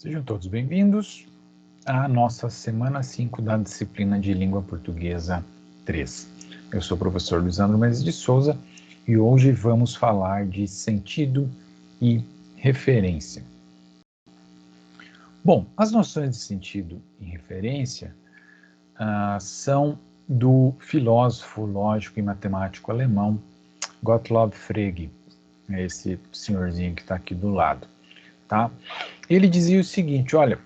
Sejam todos bem-vindos à nossa semana 5 da disciplina de Língua Portuguesa 3. Eu sou o professor Luizandro Mendes de Souza e hoje vamos falar de sentido e referência. Bom, as noções de sentido e referência são do filósofo, lógico e matemático alemão Gottlob Frege, esse senhorzinho que está aqui do lado, tá? Ele dizia o seguinte, olha,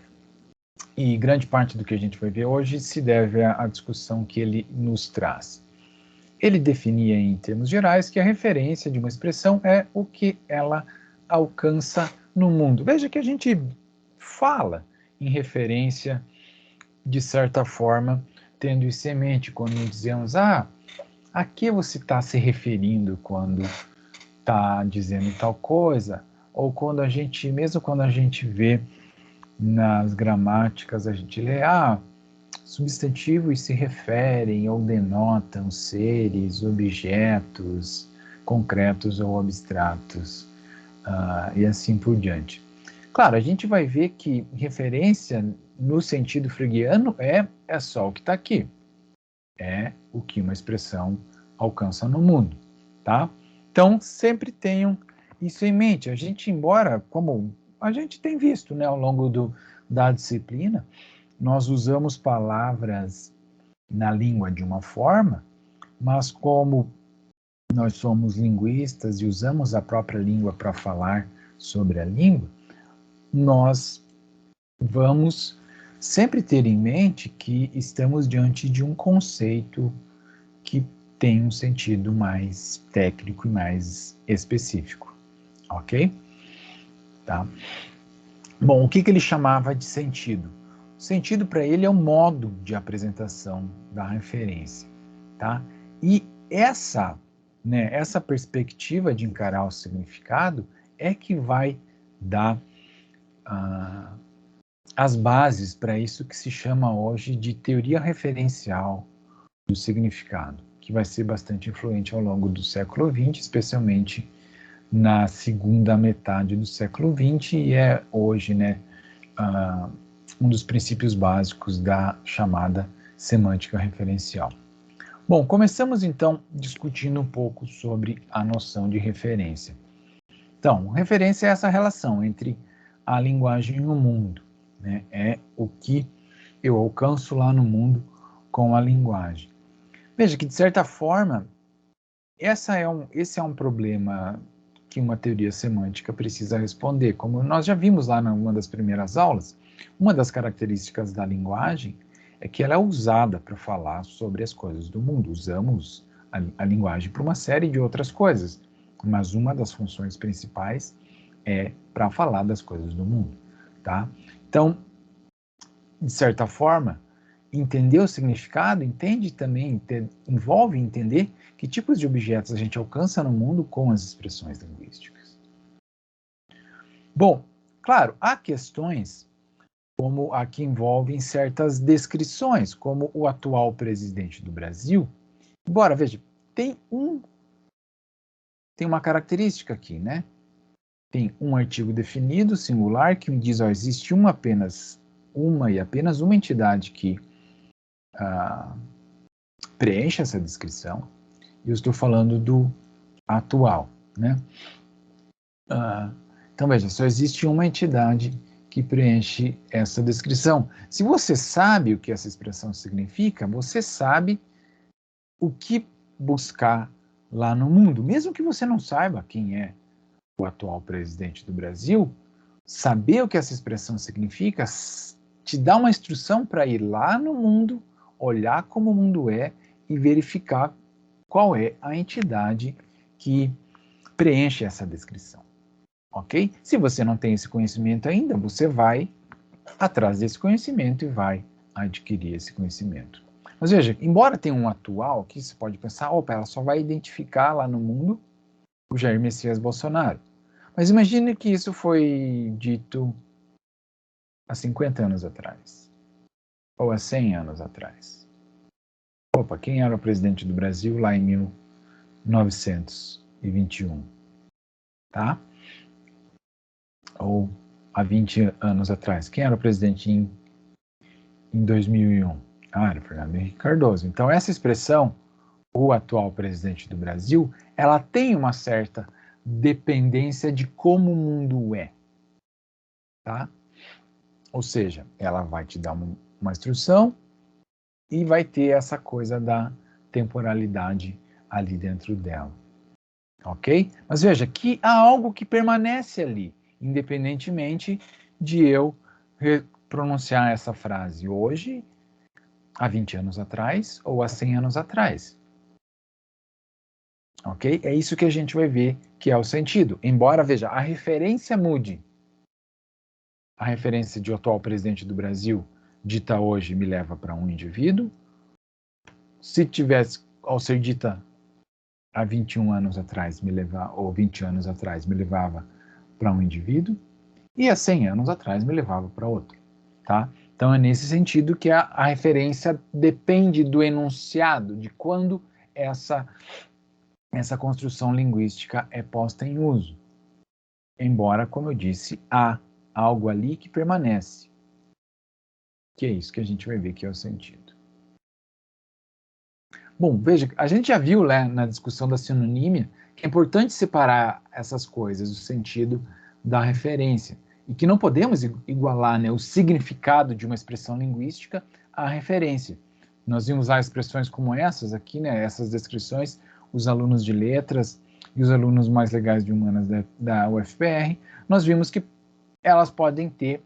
e grande parte do que a gente vai ver hoje se deve à discussão que ele nos traz. Ele definia em termos gerais que a referência de uma expressão é o que ela alcança no mundo. Veja que a gente fala em referência, de certa forma, tendo isso em mente quando dizemos, a que você está se referindo quando está dizendo tal coisa, ou quando a gente, mesmo quando a gente vê nas gramáticas, a gente lê, substantivos se referem ou denotam seres, objetos concretos ou abstratos, e assim por diante. Claro, a gente vai ver que referência no sentido fregiano é só o que está aqui, é o que uma expressão alcança no mundo, tá? Então, sempre tenham isso em mente. A gente, embora, como a gente tem visto, né, ao longo da disciplina, nós usamos palavras na língua de uma forma, mas como nós somos linguistas e usamos a própria língua para falar sobre a língua, nós vamos sempre ter em mente que estamos diante de um conceito que tem um sentido mais técnico e mais específico, ok? Tá? Bom, o que ele chamava de sentido? O sentido para ele é o modo de apresentação da referência, tá? E essa perspectiva de encarar o significado é que vai dar as bases para isso que se chama hoje de teoria referencial do significado, que vai ser bastante influente ao longo do século XX, especialmente na segunda metade do século XX, e é hoje, um dos princípios básicos da chamada semântica referencial. Bom, começamos então discutindo um pouco sobre a noção de referência. Então, referência é essa relação entre a linguagem e o mundo, né? É o que eu alcanço lá no mundo com a linguagem. Veja que, de certa forma, esse é um problema que uma teoria semântica precisa responder. Como nós já vimos lá numa das primeiras aulas, uma das características da linguagem é que ela é usada para falar sobre as coisas do mundo. Usamos a linguagem para uma série de outras coisas, mas uma das funções principais é para falar das coisas do mundo, tá? Então, de certa forma, entender o significado envolve entender que tipos de objetos a gente alcança no mundo com as expressões linguísticas. Bom, claro, há questões como a que envolvem certas descrições, como o atual presidente do Brasil. Embora, veja, tem uma característica aqui, né? Tem um artigo definido, singular, que me diz, existe apenas uma entidade que preenche essa descrição, e eu estou falando do atual, né? Então, veja, só existe uma entidade que preenche essa descrição. Se você sabe o que essa expressão significa, você sabe o que buscar lá no mundo. Mesmo que você não saiba quem é o atual presidente do Brasil, saber o que essa expressão significa te dá uma instrução para ir lá no mundo, olhar como o mundo é e verificar qual é a entidade que preenche essa descrição, ok? Se você não tem esse conhecimento ainda, você vai atrás desse conhecimento e vai adquirir esse conhecimento. Mas veja, embora tenha um atual, que você pode pensar, ela só vai identificar lá no mundo o Jair Messias Bolsonaro. Mas imagine que isso foi dito há 50 anos atrás, ou há 100 anos atrás. Quem era o presidente do Brasil lá em 1921? Tá? Ou há 20 anos atrás? Quem era o presidente em 2001? Era Fernando Henrique Cardoso. Então, essa expressão, o atual presidente do Brasil, ela tem uma certa dependência de como o mundo é, tá? Ou seja, ela vai te dar uma instrução e vai ter essa coisa da temporalidade ali dentro dela, ok? Mas veja que há algo que permanece ali, independentemente de eu pronunciar essa frase hoje, há 20 anos atrás ou há 100 anos atrás. Ok? É isso que a gente vai ver que é o sentido. Embora, veja, a referência mude. A referência de atual presidente do Brasil, dita hoje, me leva para um indivíduo. Se tivesse, ao ser dita há 21 anos atrás, ou 20 anos atrás, me levava para um indivíduo. E há 100 anos atrás, me levava para outro. Tá? Então, é nesse sentido que a referência depende do enunciado, de quando essa construção linguística é posta em uso. Embora, como eu disse, há algo ali que permanece. Que é isso que a gente vai ver que é o sentido. Bom, veja, a gente já viu na discussão da sinonímia que é importante separar essas coisas, o sentido da referência, e que não podemos igualar, né, o significado de uma expressão linguística à referência. Nós vimos lá expressões como essas aqui, né, essas descrições, os alunos de letras e os alunos mais legais de humanas da UFPR, nós vimos que elas podem ter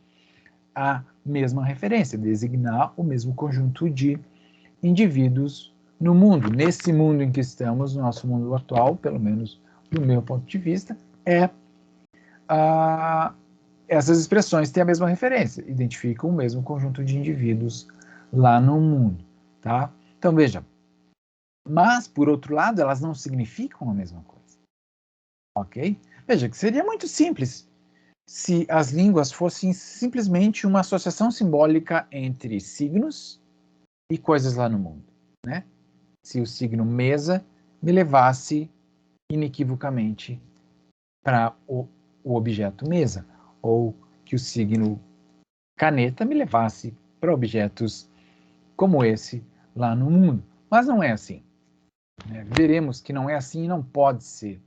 a mesma referência, designar o mesmo conjunto de indivíduos no mundo. Nesse mundo em que estamos, no nosso mundo atual, pelo menos do meu ponto de vista, essas expressões têm a mesma referência, identificam o mesmo conjunto de indivíduos lá no mundo, tá? Então, veja, mas, por outro lado, elas não significam a mesma coisa, ok? Veja que seria muito simples se as línguas fossem simplesmente uma associação simbólica entre signos e coisas lá no mundo, né? Se o signo mesa me levasse inequivocamente para o objeto mesa, ou que o signo caneta me levasse para objetos como esse lá no mundo. Mas não é assim. Né? Veremos que não é assim e não pode ser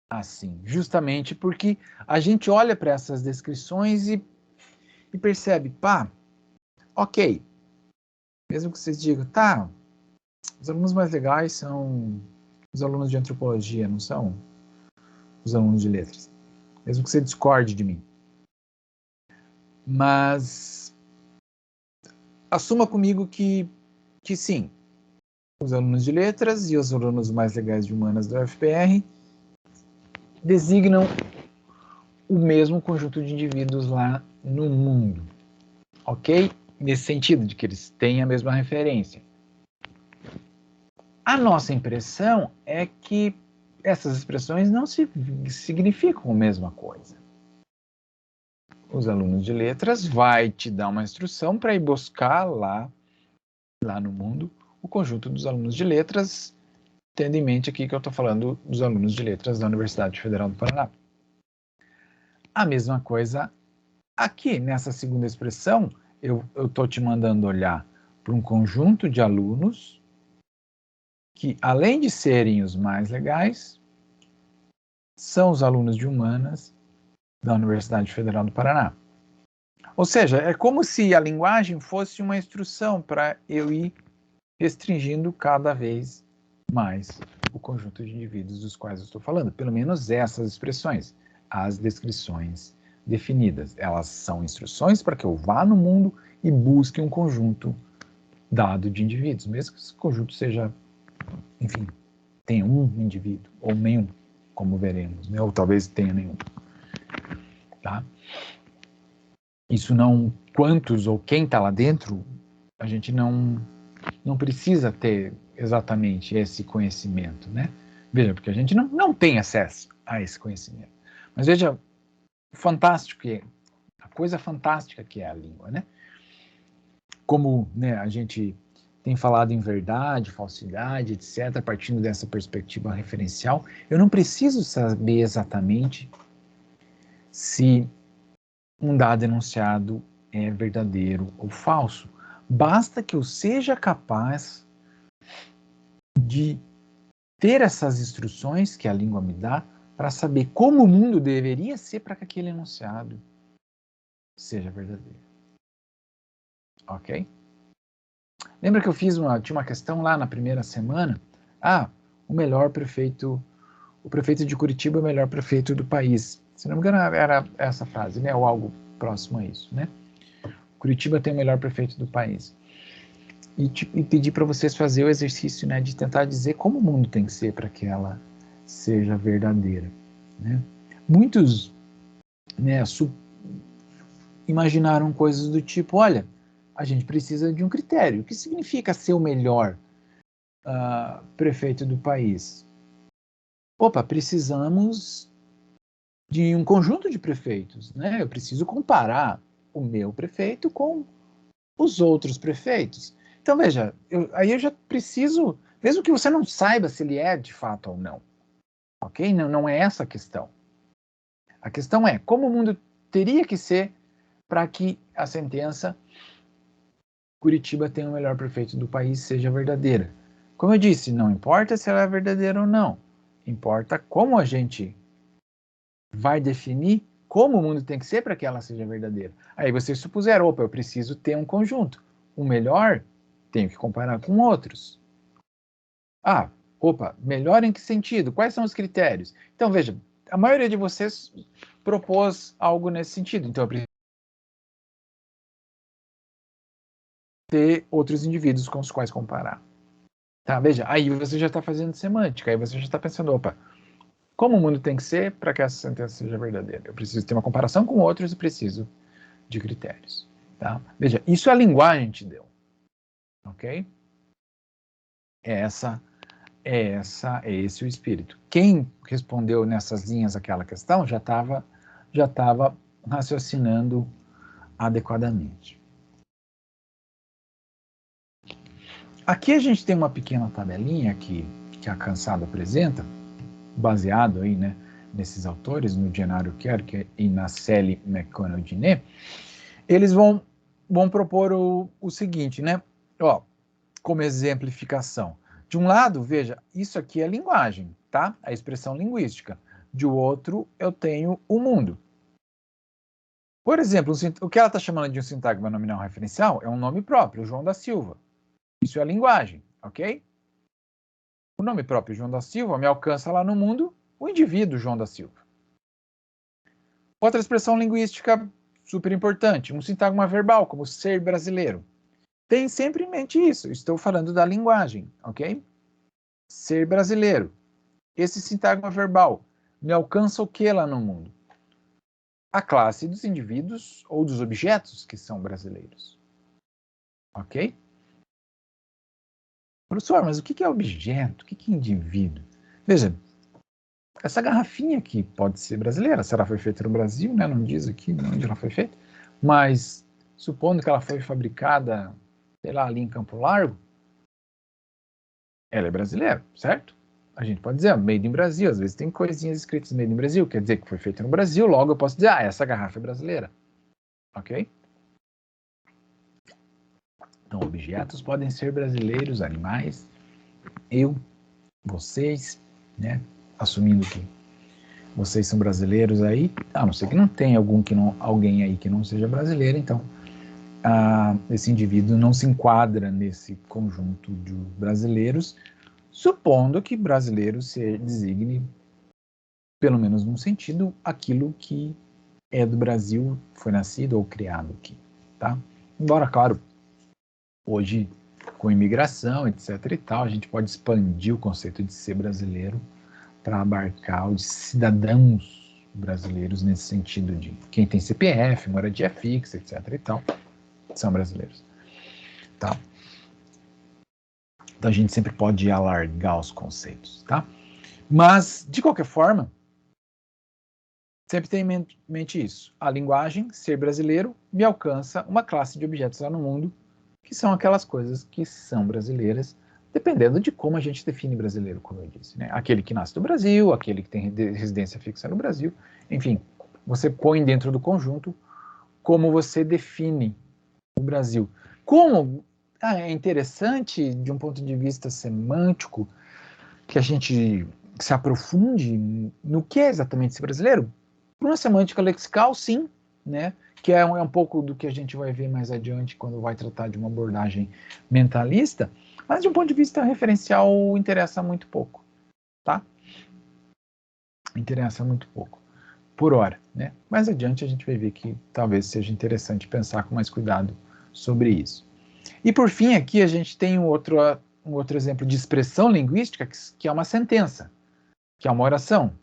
assim, justamente porque a gente olha para essas descrições e percebe, pá, ok, mesmo que vocês digam, tá, os alunos mais legais são os alunos de antropologia, não são os alunos de letras. Mesmo que você discorde de mim. Mas assuma comigo que sim, os alunos de letras e os alunos mais legais de humanas da UFPR designam o mesmo conjunto de indivíduos lá no mundo. Ok? Nesse sentido, de que eles têm a mesma referência. A nossa impressão é que essas expressões não significam a mesma coisa. Os alunos de letras vai te dar uma instrução para ir buscar lá no mundo o conjunto dos alunos de letras, tendo em mente aqui que eu estou falando dos alunos de letras da Universidade Federal do Paraná. A mesma coisa aqui, nessa segunda expressão, eu estou te mandando olhar para um conjunto de alunos que, além de serem os mais legais, são os alunos de humanas da Universidade Federal do Paraná. Ou seja, é como se a linguagem fosse uma instrução para eu ir restringindo cada vez mais o conjunto de indivíduos dos quais eu estou falando. Pelo menos essas expressões, as descrições definidas. Elas são instruções para que eu vá no mundo e busque um conjunto dado de indivíduos, mesmo que esse conjunto seja, enfim, tenha um indivíduo, ou nenhum, como veremos, né? Ou talvez tenha nenhum. Tá? Isso não, quantos ou quem está lá dentro, a gente não precisa ter exatamente esse conhecimento, né? Veja, porque a gente não tem acesso a esse conhecimento. Mas veja o fantástico que é, a coisa fantástica que é a língua, né? Como, né, a gente tem falado em verdade, falsidade, etc., partindo dessa perspectiva referencial, eu não preciso saber exatamente se um dado enunciado é verdadeiro ou falso. Basta que eu seja capaz de ter essas instruções que a língua me dá para saber como o mundo deveria ser para que aquele enunciado seja verdadeiro. Ok? Lembra que eu tinha uma questão lá na primeira semana? O prefeito de Curitiba é o melhor prefeito do país. Se não me engano, era essa frase, né? Ou algo próximo a isso, né? Curitiba tem o melhor prefeito do país. E pedir para vocês fazer o exercício, né, de tentar dizer como o mundo tem que ser para que ela seja verdadeira, né? Muitos, né, imaginaram coisas do tipo, olha, a gente precisa de um critério. O que significa ser o melhor prefeito do país? Opa, precisamos de um conjunto de prefeitos, né? Eu preciso comparar o meu prefeito com os outros prefeitos. Então, veja, aí eu já preciso, mesmo que você não saiba se ele é de fato ou não, ok? Não é essa a questão. A questão é como o mundo teria que ser para que a sentença Curitiba tenha o melhor prefeito do país seja verdadeira. Como eu disse, não importa se ela é verdadeira ou não, importa como a gente vai definir como o mundo tem que ser para que ela seja verdadeira. Aí vocês supuseram, opa, eu preciso ter um conjunto. O melhor, tenho que comparar com outros. Opa, melhor em que sentido? Quais são os critérios? Então, veja, a maioria de vocês propôs algo nesse sentido. Então, eu preciso ter outros indivíduos com os quais comparar. Tá, veja, aí você já está fazendo semântica, aí você já está pensando, opa, como o mundo tem que ser para que essa sentença seja verdadeira? Eu preciso ter uma comparação com outros e preciso de critérios. Tá? Veja, isso a linguagem te deu. Ok? É esse o espírito. Quem respondeu nessas linhas aquela questão já estava raciocinando adequadamente. Aqui a gente tem uma pequena tabelinha que a Cansado apresenta, baseado aí, né, nesses autores, no Gennaro Kerker e na Sally McConnell-Diné. Eles vão propor o seguinte, né? Ó, como exemplificação. De um lado, veja, isso aqui é linguagem, tá? A expressão linguística. De outro, eu tenho o mundo. Por exemplo, o que ela está chamando de um sintagma nominal referencial é um nome próprio, João da Silva. Isso é linguagem, ok? O nome próprio João da Silva me alcança lá no mundo o indivíduo João da Silva. Outra expressão linguística super importante, um sintagma verbal, como ser brasileiro. Tem sempre em mente isso, estou falando da linguagem, ok? Ser brasileiro. Esse sintagma verbal me alcança o que lá no mundo? A classe dos indivíduos ou dos objetos que são brasileiros. Ok? Professor, mas o que é objeto? O que é indivíduo? Veja, essa garrafinha aqui pode ser brasileira, se ela foi feita no Brasil, né? Não diz aqui onde ela foi feita, mas supondo que ela foi fabricada, sei lá, ali em Campo Largo, ela é brasileira, certo? A gente pode dizer, made in Brasil, às vezes tem coisinhas escritas made in Brasil, quer dizer que foi feito no Brasil, logo eu posso dizer, essa garrafa é brasileira, ok? Então, objetos podem ser brasileiros, animais, eu, vocês, né? Assumindo que vocês são brasileiros aí, a não ser que não tenha alguém aí que não seja brasileiro, então esse indivíduo não se enquadra nesse conjunto de brasileiros, supondo que brasileiro se designe, pelo menos num sentido, aquilo que é do Brasil, foi nascido ou criado aqui, tá? Embora, claro, hoje, com imigração, etc e tal, a gente pode expandir o conceito de ser brasileiro para abarcar os cidadãos brasileiros nesse sentido de quem tem CPF, moradia fixa, etc e tal, são brasileiros, tá? Então a gente sempre pode alargar os conceitos, tá? Mas, de qualquer forma, sempre tem em mente isso. A linguagem, ser brasileiro, me alcança uma classe de objetos lá no mundo, que são aquelas coisas que são brasileiras, dependendo de como a gente define brasileiro, como eu disse, né? Aquele que nasce no Brasil, aquele que tem residência fixa no Brasil, enfim, você põe dentro do conjunto como você define o Brasil. Como é interessante, de um ponto de vista semântico, que a gente se aprofunde no que é exatamente esse brasileiro. Por uma semântica lexical, sim, né? Que é um pouco do que a gente vai ver mais adiante quando vai tratar de uma abordagem mentalista, mas de um ponto de vista referencial interessa muito pouco, tá? Interessa muito pouco, por hora, né? Mais adiante a gente vai ver que talvez seja interessante pensar com mais cuidado sobre isso. E por fim, aqui a gente tem um outro exemplo de expressão linguística, que é uma sentença, que é uma oração.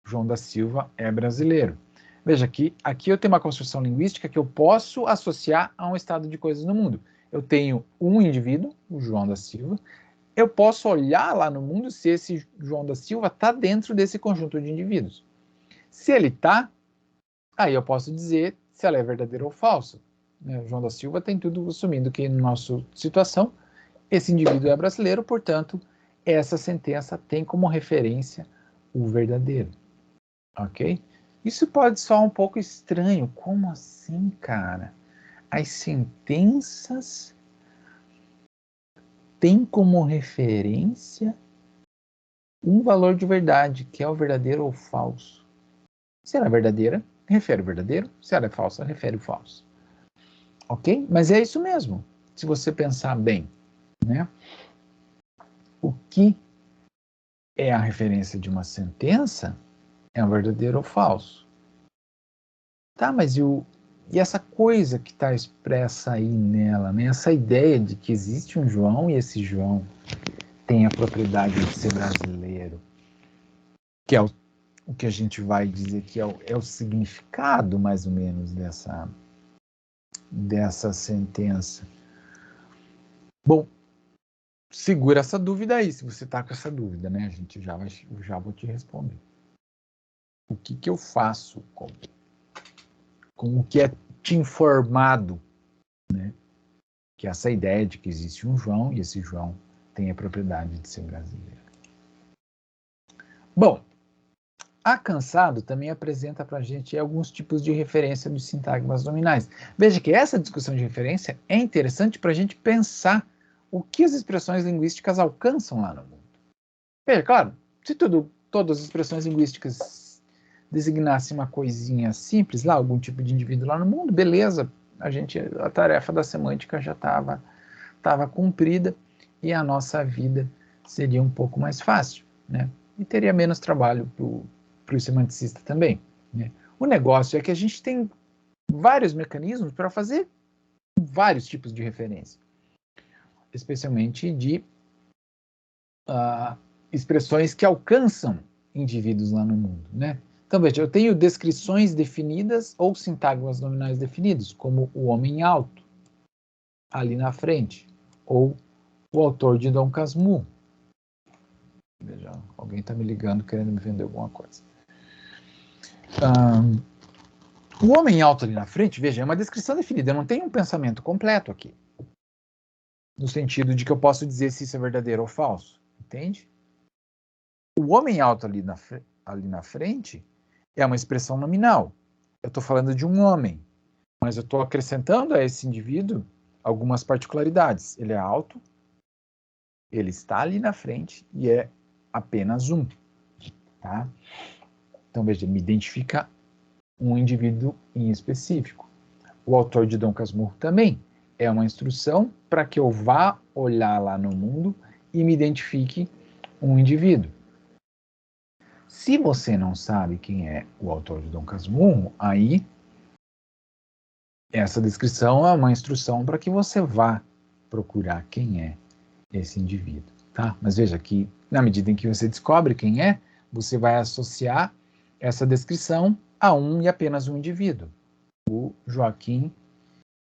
João da Silva é brasileiro. Veja, aqui eu tenho uma construção linguística que eu posso associar a um estado de coisas no mundo. Eu tenho um indivíduo, o João da Silva, eu posso olhar lá no mundo se esse João da Silva está dentro desse conjunto de indivíduos. Se ele está, aí eu posso dizer se ela é verdadeira ou falsa. O João da Silva tem tudo assumindo que, na nossa situação, esse indivíduo é brasileiro, portanto, essa sentença tem como referência o verdadeiro. Ok? Isso pode soar um pouco estranho. Como assim, cara? As sentenças têm como referência um valor de verdade, que é o verdadeiro ou falso. Se ela é verdadeira, refere o verdadeiro. Se ela é falsa, refere o falso. Ok? Mas é isso mesmo, se você pensar bem, né? O que é a referência de uma sentença é um verdadeiro ou falso. Tá, mas e essa coisa que está expressa aí nela, né? Essa ideia de que existe um João e esse João tem a propriedade de ser brasileiro, que é o que a gente vai dizer que é o significado, mais ou menos, dessa sentença. Bom, segura essa dúvida aí, se você está com essa dúvida, né? A gente já vou te responder. O que eu faço com o que é te informado, né? Que é essa ideia de que existe um João e esse João tem a propriedade de ser brasileiro. Bom, a Cansado também apresenta para a gente alguns tipos de referência dos sintagmas nominais. Veja que essa discussão de referência é interessante para a gente pensar o que as expressões linguísticas alcançam lá no mundo. Veja, claro, se todas as expressões linguísticas designassem uma coisinha simples lá, algum tipo de indivíduo lá no mundo, beleza, a tarefa da semântica já estava cumprida e a nossa vida seria um pouco mais fácil, né? E teria menos trabalho para o semanticista também, né? O negócio é que a gente tem vários mecanismos para fazer vários tipos de referência, especialmente de expressões que alcançam indivíduos lá no mundo, né? Então, veja, eu tenho descrições definidas ou sintagmas nominais definidos, como o homem alto, ali na frente, ou o autor de Dom Casmurro. Veja, alguém está me ligando querendo me vender alguma coisa. O homem alto ali na frente, veja, é uma descrição definida, eu não tenho um pensamento completo aqui, no sentido de que eu posso dizer se isso é verdadeiro ou falso, entende? O homem alto ali na frente é uma expressão nominal. Eu estou falando de um homem, mas eu estou acrescentando a esse indivíduo algumas particularidades. Ele é alto, ele está ali na frente e é apenas um. Tá? Então, veja, me identifica um indivíduo em específico. O autor de Dom Casmurro também é uma instrução para que eu vá olhar lá no mundo e me identifique um indivíduo. Se você não sabe quem é o autor de Dom Casmurro, aí essa descrição é uma instrução para que você vá procurar quem é esse indivíduo, tá? Mas veja que, na medida em que você descobre quem é, você vai associar essa descrição a um e apenas um indivíduo, o Joaquim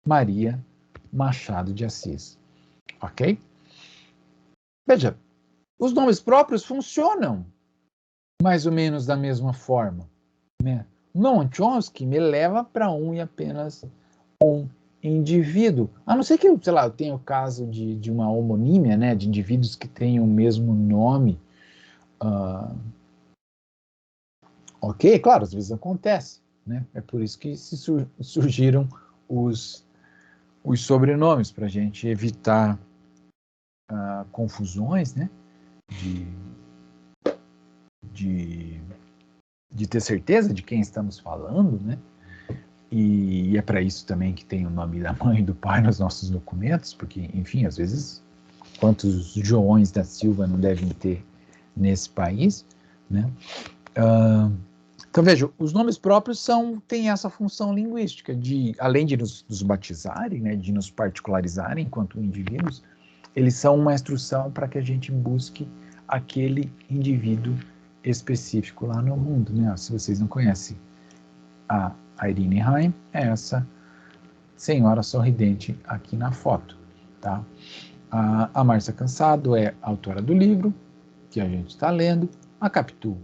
Maria Machado de Assis, ok? Veja, os nomes próprios funcionam mais ou menos da mesma forma, né? Noam Chomsky me leva para um e apenas um indivíduo, a não ser que, sei lá, eu tenha o caso de uma homonímia, né, de indivíduos que têm o mesmo nome, ok, claro, às vezes acontece, né? É por isso que surgiram os sobrenomes, para a gente evitar confusões, né? De ter certeza de quem estamos falando, né? E é para isso também que tem o nome da mãe e do pai nos nossos documentos, porque, enfim, às vezes, quantos Joões da Silva não devem ter nesse país, né? Então, veja, os nomes próprios têm essa função linguística, além de nos batizarem, né, de nos particularizarem enquanto indivíduos, eles são uma instrução para que a gente busque aquele indivíduo específico lá no mundo, né? Se vocês não conhecem a Irene Heim, é essa senhora sorridente aqui na foto, tá? A Márcia Cansado é a autora do livro que a gente está lendo. A Capitu,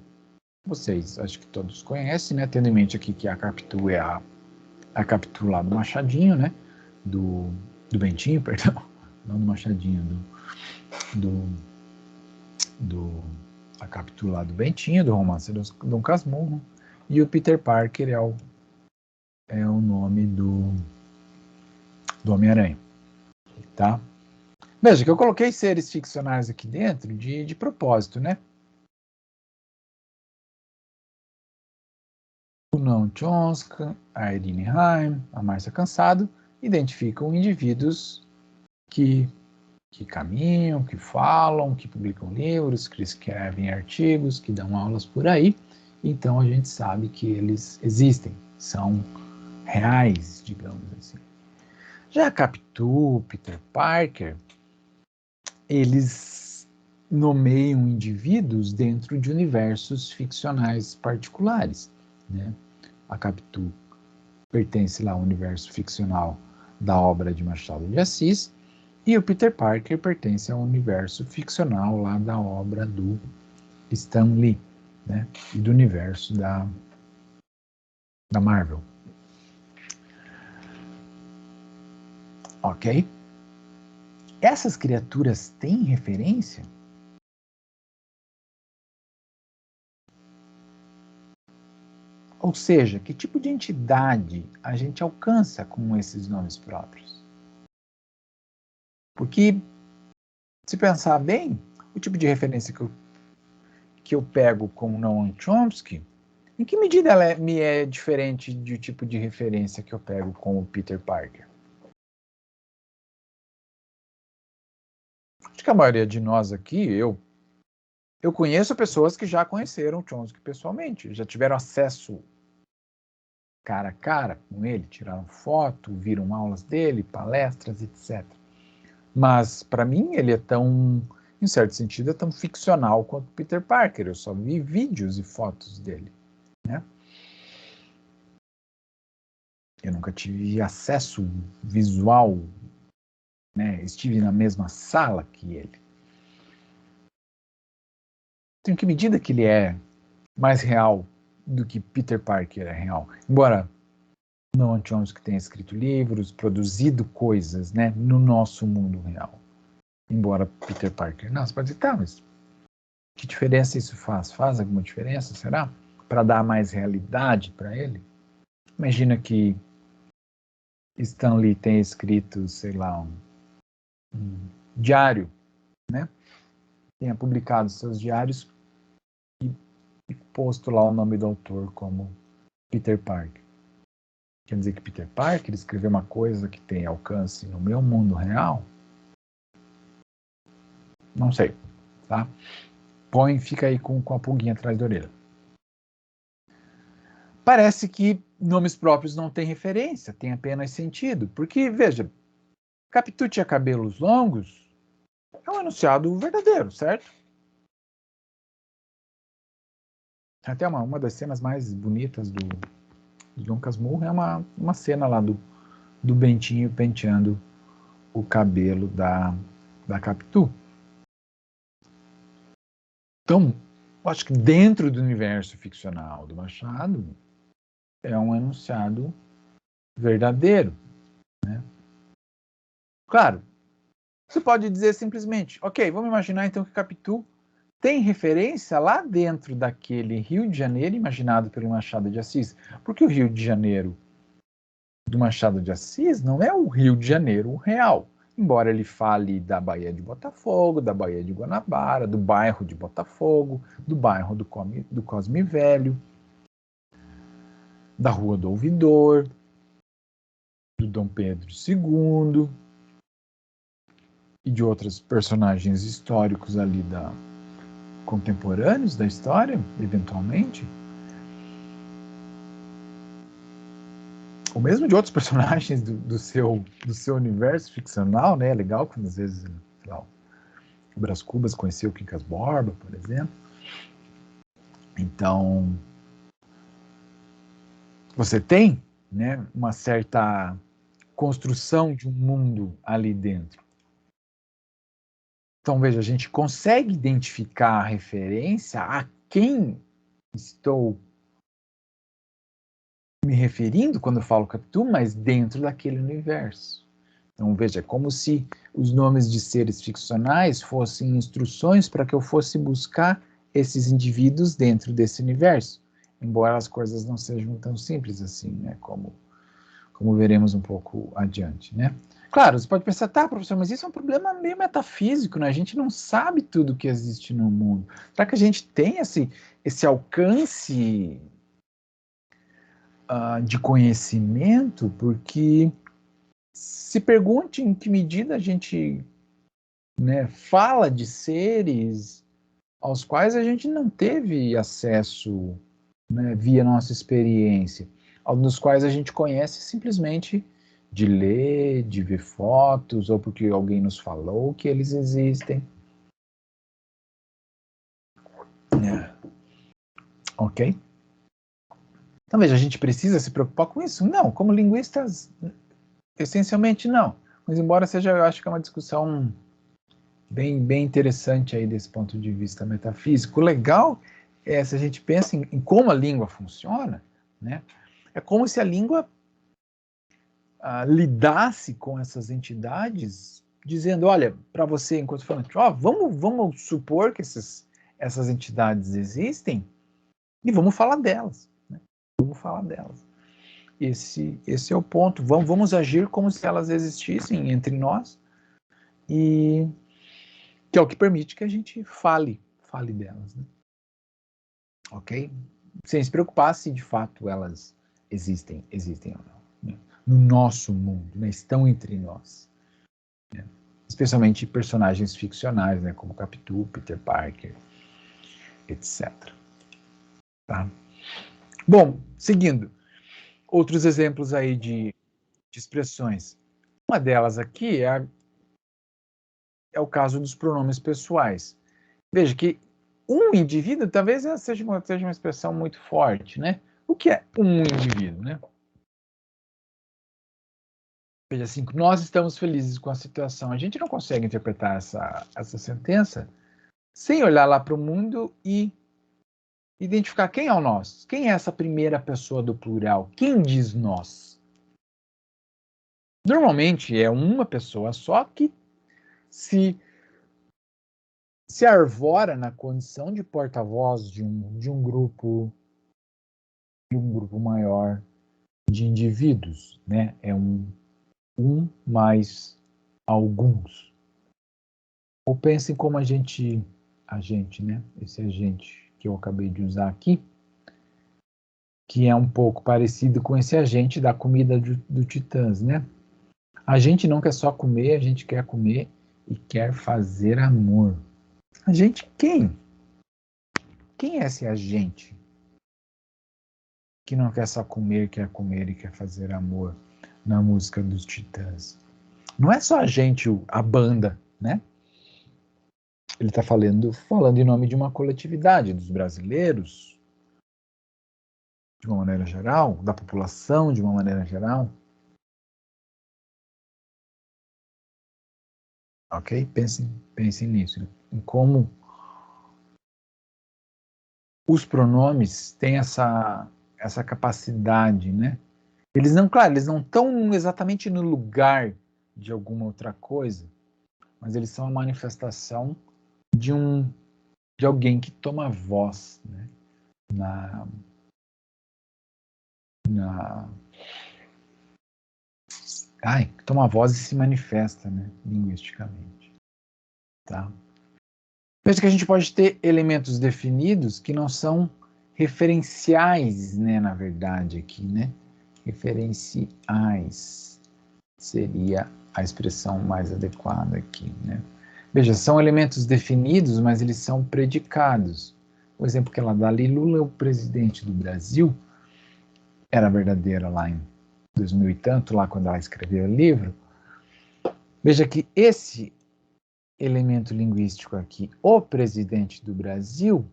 vocês acho que todos conhecem, né? Tendo em mente aqui que a Capitu é a Capitu lá do Machadinho, né? Do Bentinho, perdão, não do Machadinho, a Capitu lá do Bentinho, do romance do Dom Casmurro, e o Peter Parker é o nome do Homem-Aranha, tá? Veja que eu coloquei seres ficcionais aqui dentro de propósito, né? O Noam Chomsky, a Irene Heim, a Márcia Cansado identificam indivíduos que caminham, que falam, que publicam livros, que escrevem artigos, que dão aulas por aí. Então a gente sabe que eles existem, são reais, digamos assim. Já a Capitu, Peter Parker, eles nomeiam indivíduos dentro de universos ficcionais particulares, né? A Capitu pertence lá ao universo ficcional da obra de Machado de Assis, e o Peter Parker pertence ao universo ficcional lá da obra do Stan Lee, né? E do universo da Marvel. Ok? Essas criaturas têm referência? Ou seja, que tipo de entidade a gente alcança com esses nomes próprios? Porque, se pensar bem, o tipo de referência que eu pego com Noam Chomsky, em que medida ela me é diferente do tipo de referência que eu pego com o Peter Parker? Acho que a maioria de nós aqui, eu conheço pessoas que já conheceram Chomsky pessoalmente, já tiveram acesso cara a cara com ele, tiraram foto, viram aulas dele, palestras, etc. Mas, para mim, ele é tão, em certo sentido, é tão ficcional quanto Peter Parker. Eu só vi vídeos e fotos dele, né? Eu nunca tive acesso visual, né? Estive na mesma sala que ele. Então, em que medida que ele é mais real do que Peter Parker é real? Embora Noam Chomsky tenha escrito livros, produzido coisas, né, no nosso mundo real. Embora Peter Parker não, você pode dizer, tá, mas que diferença isso faz? Faz alguma diferença, será? Para dar mais realidade para ele? Imagina que Stan Lee tenha escrito, sei lá, um diário, né? Tenha publicado seus diários e posto lá o nome do autor como Peter Parker. Quer dizer que Peter Parker escreveu uma coisa que tem alcance no meu mundo real? Não sei, tá? Fica aí com a pulguinha atrás da orelha. Parece que nomes próprios não têm referência, tem apenas sentido. Porque, veja, Capitu tinha cabelos longos é um enunciado verdadeiro, certo? Até uma das cenas mais bonitas do Dom Casmurro é uma cena lá do Bentinho penteando o cabelo da Capitu. Então, eu acho que dentro do universo ficcional do Machado é um enunciado verdadeiro, né? Claro, você pode dizer simplesmente, ok, vamos imaginar então que Capitu tem referência lá dentro daquele Rio de Janeiro imaginado pelo Machado de Assis. Porque o Rio de Janeiro do Machado de Assis não é o Rio de Janeiro real. Embora ele fale da Baía de Botafogo, da Baía de Guanabara, do bairro de Botafogo, do bairro do Cosme Velho, da Rua do Ouvidor, do Dom Pedro II e de outros personagens históricos ali contemporâneos da história, eventualmente. Ou mesmo de outros personagens do seu universo ficcional, né? É legal quando às vezes, sei lá, o Brás Cubas conheceu o Quincas Borba, por exemplo. Então, você tem, né, uma certa construção de um mundo ali dentro. Então, veja, a gente consegue identificar a referência a quem estou me referindo quando eu falo Capitu, mas dentro daquele universo. Então, veja, é como se os nomes de seres ficcionais fossem instruções para que eu fosse buscar esses indivíduos dentro desse universo, embora as coisas não sejam tão simples assim, né, como veremos um pouco adiante, né? Claro, você pode pensar, tá, professor, mas isso é um problema meio metafísico, né? A gente não sabe tudo que existe no mundo. Será que a gente tem esse alcance de conhecimento? Porque se pergunte em que medida a gente, né, fala de seres aos quais a gente não teve acesso, né, via nossa experiência, nos quais a gente conhece simplesmente de ler, de ver fotos, ou porque alguém nos falou que eles existem. Ok? Então, veja, a gente precisa se preocupar com isso? Não, como linguistas, essencialmente não. Mas embora seja, eu acho que é uma discussão bem interessante aí desse ponto de vista metafísico. O legal é, se a gente pensa em como a língua funciona, né? É como se a língua lidasse com essas entidades, dizendo, olha, para você, enquanto falante, vamos supor que essas entidades existem e vamos falar delas. Né? Vamos falar delas. Esse é o ponto. Vamos agir como se elas existissem entre nós, e que é o que permite que a gente fale delas. Né? Ok? Sem se preocupar se de fato elas existem ou não. Né? No nosso mundo, né? Estão entre nós. Né? Especialmente personagens ficcionais, né? Como Capitu, Peter Parker, etc. Tá? Bom, seguindo. Outros exemplos aí de expressões. Uma delas aqui é o caso dos pronomes pessoais. Veja que um indivíduo, talvez seja uma expressão muito forte, né? O que é um indivíduo, né? Veja assim, nós estamos felizes com a situação. A gente não consegue interpretar essa sentença sem olhar lá para o mundo e identificar quem é o nós. Quem é essa primeira pessoa do plural? Quem diz nós? Normalmente é uma pessoa só que se arvora na condição de porta-voz de um grupo maior de indivíduos, né? É um mais alguns. Ou pensem como a gente, né? Esse agente que eu acabei de usar aqui, que é um pouco parecido com esse agente da comida do Titãs, né? A gente não quer só comer, a gente quer comer e quer fazer amor. A gente quem? Quem é esse agente que não quer só comer e quer fazer amor na música dos Titãs? Não é só a gente, a banda, né? Ele está falando em nome de uma coletividade, dos brasileiros, de uma maneira geral, da população, de uma maneira geral. Ok? Pensem nisso, em como os pronomes têm essa capacidade, né? Eles não estão exatamente no lugar de alguma outra coisa, mas eles são a manifestação de um de alguém que toma voz, né, que toma voz e se manifesta, né, linguisticamente. Tá? Veja que a gente pode ter elementos definidos que não são referenciais, né, na verdade, aqui, né? Referenciais seria a expressão mais adequada aqui, né? Veja, são elementos definidos, mas eles são predicados. O exemplo que ela dá ali, Lula é o presidente do Brasil, era verdadeira lá em 2000 e tanto, lá quando ela escreveu o livro. Veja que esse elemento linguístico aqui, o presidente do Brasil,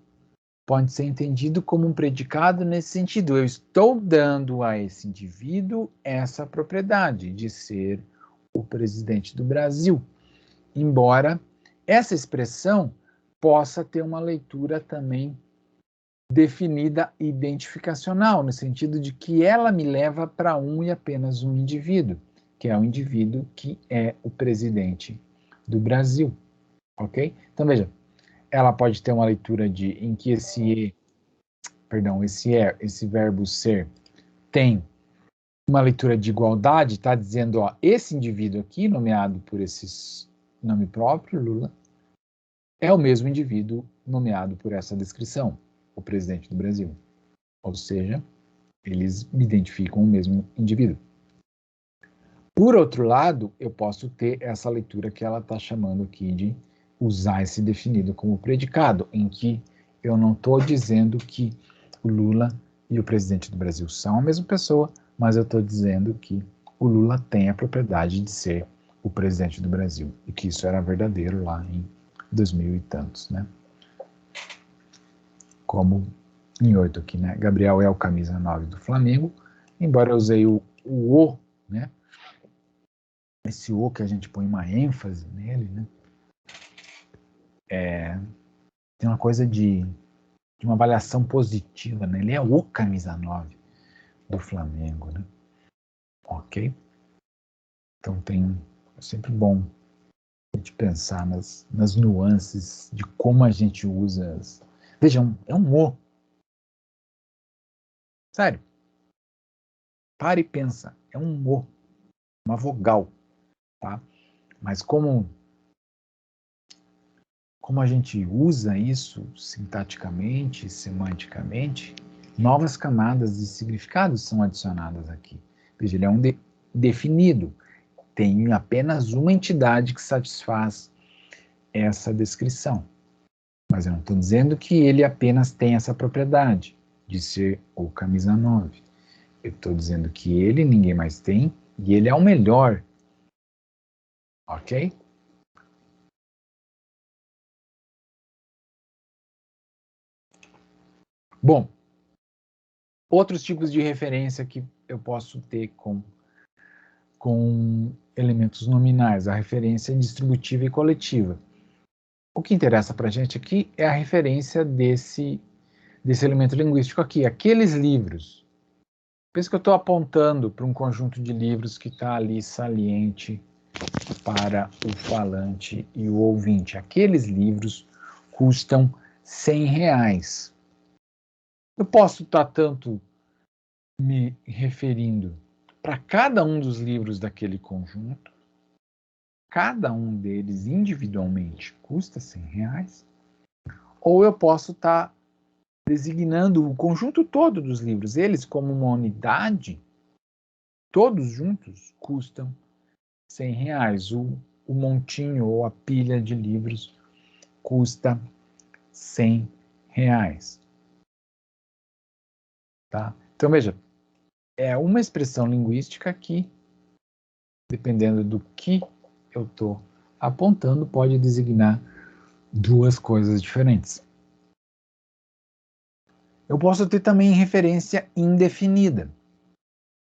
pode ser entendido como um predicado nesse sentido. Eu estou dando a esse indivíduo essa propriedade de ser o presidente do Brasil. Embora essa expressão possa ter uma leitura também definida identificacional, no sentido de que ela me leva para um e apenas um indivíduo, que é o indivíduo que é o presidente do Brasil, ok? Então, veja, ela pode ter uma leitura em que esse verbo ser tem uma leitura de igualdade, está dizendo, ó, esse indivíduo aqui, nomeado por esse nome próprio, Lula, é o mesmo indivíduo nomeado por essa descrição, o presidente do Brasil. Ou seja, eles me identificam o mesmo indivíduo. Por outro lado, eu posso ter essa leitura que ela está chamando aqui de usar esse definido como predicado, em que eu não estou dizendo que o Lula e o presidente do Brasil são a mesma pessoa, mas eu estou dizendo que o Lula tem a propriedade de ser o presidente do Brasil, e que isso era verdadeiro lá em 2000 e tantos, né? Como em 8 aqui, né? Gabriel é o camisa 9 do Flamengo, embora eu usei o né? Esse O que a gente põe uma ênfase nele, né? Tem uma coisa de uma avaliação positiva, né? Ele é o camisa 9 do Flamengo, né? Ok? Então é sempre bom a gente pensar nas nuances de como a gente usa. Vejam, é um O. Sério. Para e pensa. É um O. Uma vogal. Tá? Mas como a gente usa isso sintaticamente, semanticamente, novas camadas de significados são adicionadas aqui. Veja, ele é um definido. Tem apenas uma entidade que satisfaz essa descrição. Mas eu não estou dizendo que ele apenas tem essa propriedade de ser o camisa 9. Eu estou dizendo que ele ninguém mais tem e ele é o melhor. Ok? Bom, outros tipos de referência que eu posso ter com elementos nominais, a referência distributiva e coletiva. O que interessa para a gente aqui é a referência desse elemento linguístico aqui, aqueles livros. Pensa que eu estou apontando para um conjunto de livros que está ali saliente para o falante e o ouvinte. Aqueles livros custam R$100. Eu posso estar tanto me referindo para cada um dos livros daquele conjunto, cada um deles individualmente custa R$100, ou eu posso estar designando o conjunto todo dos livros, eles como uma unidade, todos juntos custam R$100. O montinho ou a pilha de livros custa R$100. Tá? Então, veja, é uma expressão linguística que, dependendo do que eu estou apontando, pode designar duas coisas diferentes. Eu posso ter também referência indefinida.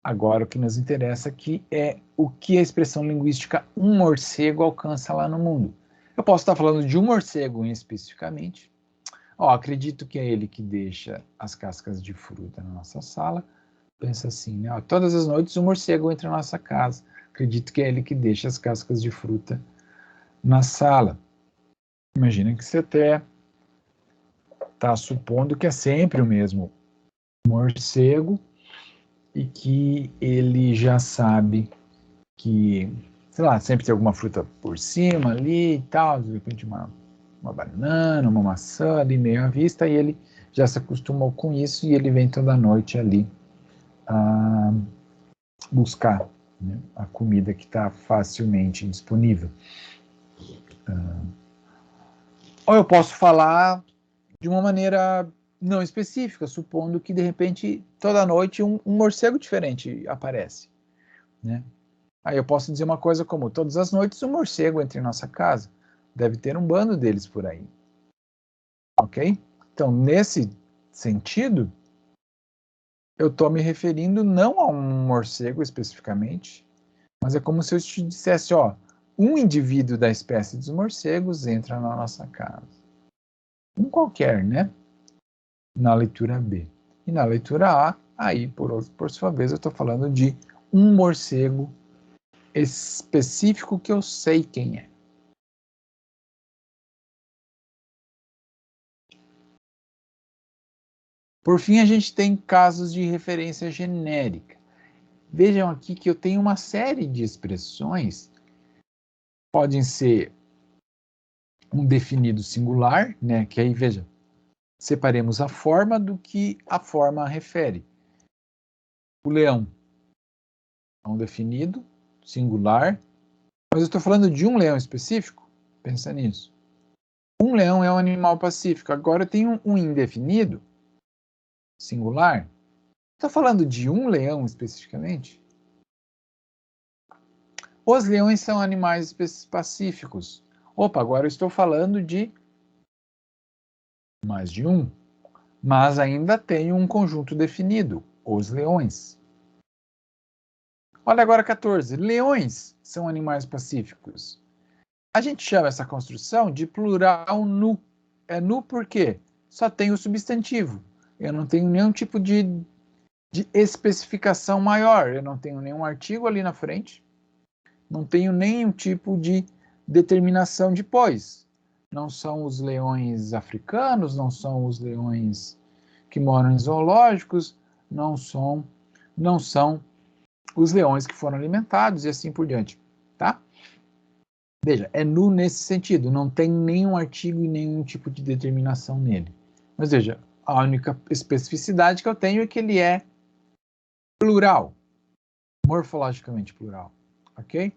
Agora, o que nos interessa aqui é o que a expressão linguística um morcego alcança lá no mundo. Eu posso estar falando de um morcego especificamente. Acredito que é ele que deixa as cascas de fruta na nossa sala. Pensa assim, né? Todas as noites um morcego entra na nossa casa. Acredito que é ele que deixa as cascas de fruta na sala. Imagina que você até está supondo que é sempre o mesmo morcego e que ele já sabe que, sei lá, sempre tem alguma fruta por cima ali e tal, de repente uma banana, uma maçã ali meio à vista, e ele já se acostumou com isso e ele vem toda noite ali a buscar, né, a comida que está facilmente disponível. Ou eu posso falar de uma maneira não específica, supondo que de repente toda noite um morcego diferente aparece, né? Aí eu posso dizer uma coisa como: todas as noites um morcego entra em nossa casa. Deve ter um bando deles por aí. Ok? Então, nesse sentido, eu estou me referindo não a um morcego especificamente, mas é como se eu te dissesse, ó, um indivíduo da espécie dos morcegos entra na nossa casa. Um qualquer, né? Na leitura B. E na leitura A, aí, por sua vez, eu estou falando de um morcego específico que eu sei quem é. Por fim, a gente tem casos de referência genérica. Vejam aqui que eu tenho uma série de expressões, podem ser um definido singular, né? Que aí, veja, separemos a forma do que a forma refere. O leão é um definido singular, mas eu estou falando de um leão específico? Pensa nisso. Um leão é um animal pacífico. Agora eu tenho um indefinido singular. Estou falando de um leão especificamente? Os leões são animais pacíficos. Opa, agora eu estou falando de mais de um, mas ainda tenho um conjunto definido, os leões. Olha agora 14. Leões são animais pacíficos. A gente chama essa construção de plural nu. É nu por quê? Só tem o substantivo. Eu não tenho nenhum tipo de especificação maior. Eu não tenho nenhum artigo ali na frente. Não tenho nenhum tipo de determinação depois. Não são os leões africanos, não são os leões que moram em zoológicos, não são os leões que foram alimentados e assim por diante, tá? Veja, é nu nesse sentido, não tem nenhum artigo e nenhum tipo de determinação nele. Mas veja, a única especificidade que eu tenho é que ele é plural, morfologicamente plural, ok?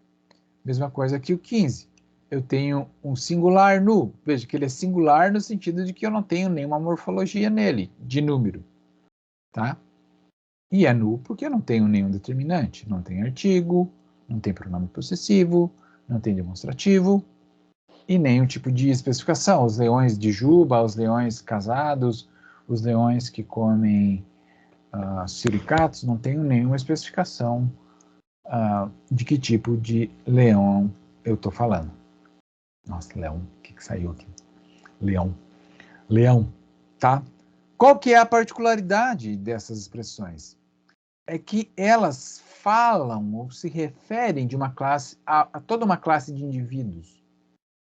Mesma coisa que o 15. Eu tenho um singular nu. Veja que ele é singular no sentido de que eu não tenho nenhuma morfologia nele, de número, tá? E é nu porque eu não tenho nenhum determinante. Não tem artigo, não tem pronome possessivo, não tem demonstrativo e nenhum tipo de especificação. Os leões de juba, os leões casados, os leões que comem suricatos, não tenho nenhuma especificação de que tipo de leão eu estou falando. Nossa, leão, o que saiu aqui? Leão. Leão, tá? Qual que é a particularidade dessas expressões? É que elas falam ou se referem de uma classe a toda uma classe de indivíduos.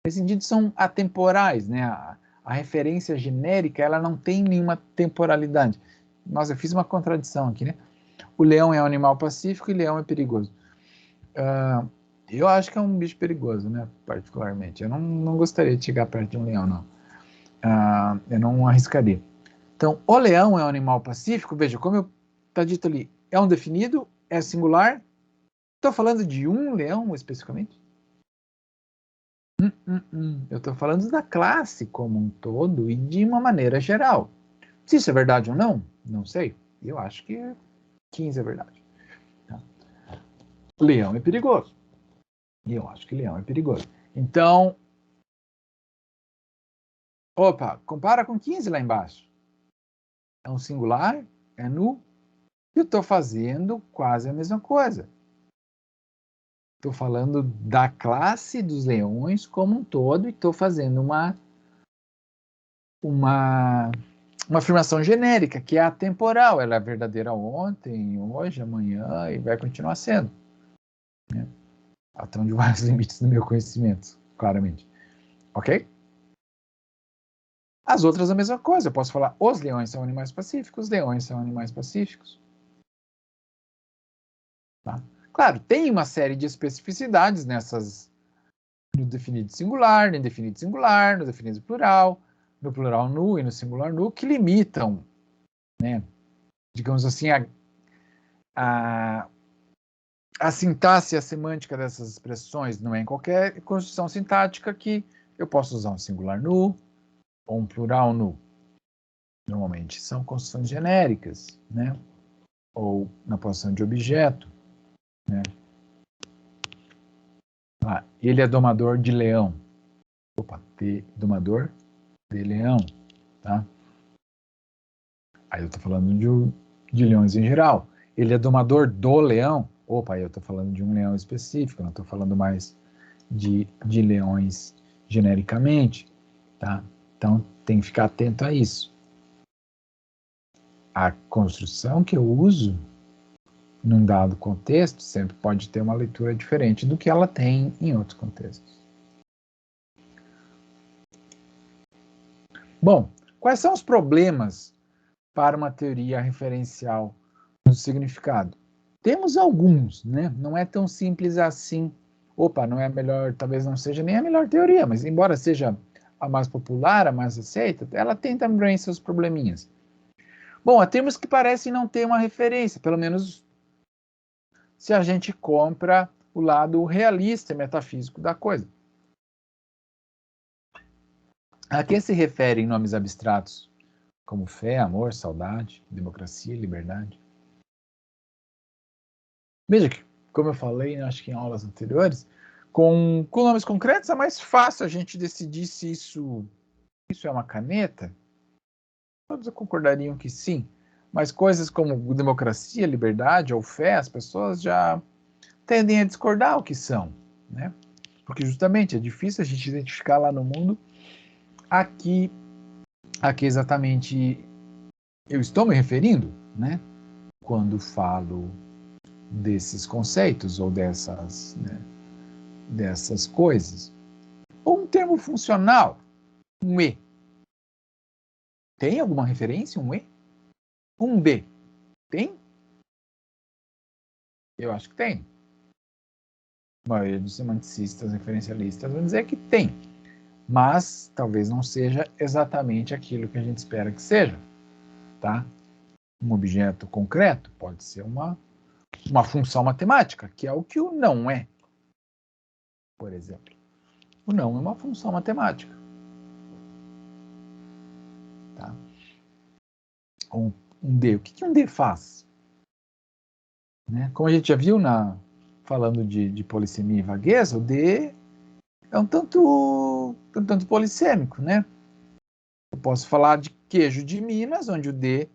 Esses indivíduos são atemporais, né? A referência genérica, ela não tem nenhuma temporalidade. Nossa, eu fiz uma contradição aqui, né? O leão é um animal pacífico e leão é perigoso. Eu acho que é um bicho perigoso, né? Particularmente. Eu não gostaria de chegar perto de um leão, não. Eu não arriscaria. Então, o leão é um animal pacífico. Veja, como está dito ali, é um definido, é singular. Estou falando de um leão especificamente? Eu estou falando da classe como um todo e de uma maneira geral. Se isso é verdade ou não, não sei. Eu acho que 15 é verdade. Tá? Leão é perigoso. E eu acho que leão é perigoso. Então, opa, compara com 15 lá embaixo. É um singular, é nu. Eu estou fazendo quase a mesma coisa. Estou falando da classe dos leões como um todo e estou fazendo uma afirmação genérica, que é atemporal. Ela é verdadeira ontem, hoje, amanhã e vai continuar sendo. Né? Até onde vai os limites do meu conhecimento, claramente. Ok? As outras a mesma coisa. Eu posso falar, os leões são animais pacíficos, os leões são animais pacíficos. Tá? Claro, tem uma série de especificidades nessas, no definido singular, no indefinido singular, no definido plural, no plural nu e no singular nu, que limitam, né, digamos assim, a sintaxe e a semântica dessas expressões. Não é em qualquer construção sintática que eu posso usar um singular nu ou um plural nu. Normalmente são construções genéricas, né? Ou na posição de objeto, né? Ele é domador de leão. Opa, domador de leão, tá? Aí eu estou falando de leões em geral. Ele é domador do leão. Opa, aí eu estou falando de um leão específico, não estou falando mais de leões genericamente, tá? Então tem que ficar atento a isso. A construção que eu uso num dado contexto sempre pode ter uma leitura diferente do que ela tem em outros contextos. Bom, quais são os problemas para uma teoria referencial do significado? Temos alguns, né? Não é tão simples assim. Opa, não é a melhor, talvez não seja nem a melhor teoria, mas embora seja a mais popular, a mais aceita, ela tem também seus probleminhas. Bom, há termos que parecem não ter uma referência, pelo menos se a gente compra o lado realista e metafísico da coisa. A que se referem nomes abstratos como fé, amor, saudade, democracia e liberdade? Veja que, como eu falei, acho que em aulas anteriores, com nomes concretos é mais fácil a gente decidir se isso é uma caneta. Todos concordariam que sim, mas coisas como democracia, liberdade ou fé, as pessoas já tendem a discordar o que são, né? Porque justamente é difícil a gente identificar lá no mundo a que exatamente eu estou me referindo, né? Quando falo desses conceitos ou dessas, né, dessas coisas. Ou um termo funcional, um E. Tem alguma referência, um E? Um B. Tem? Eu acho que tem. A maioria dos semanticistas referencialistas vão dizer que tem. Mas talvez não seja exatamente aquilo que a gente espera que seja. Tá? Um objeto concreto pode ser uma função matemática, que é o que o não é. Por exemplo. O não é uma função matemática. Tá? Um D. O que um D faz? Né? Como a gente já viu falando de polissemia e vagueza, o D é um tanto polissêmico, né? Eu posso falar de queijo de Minas, onde o D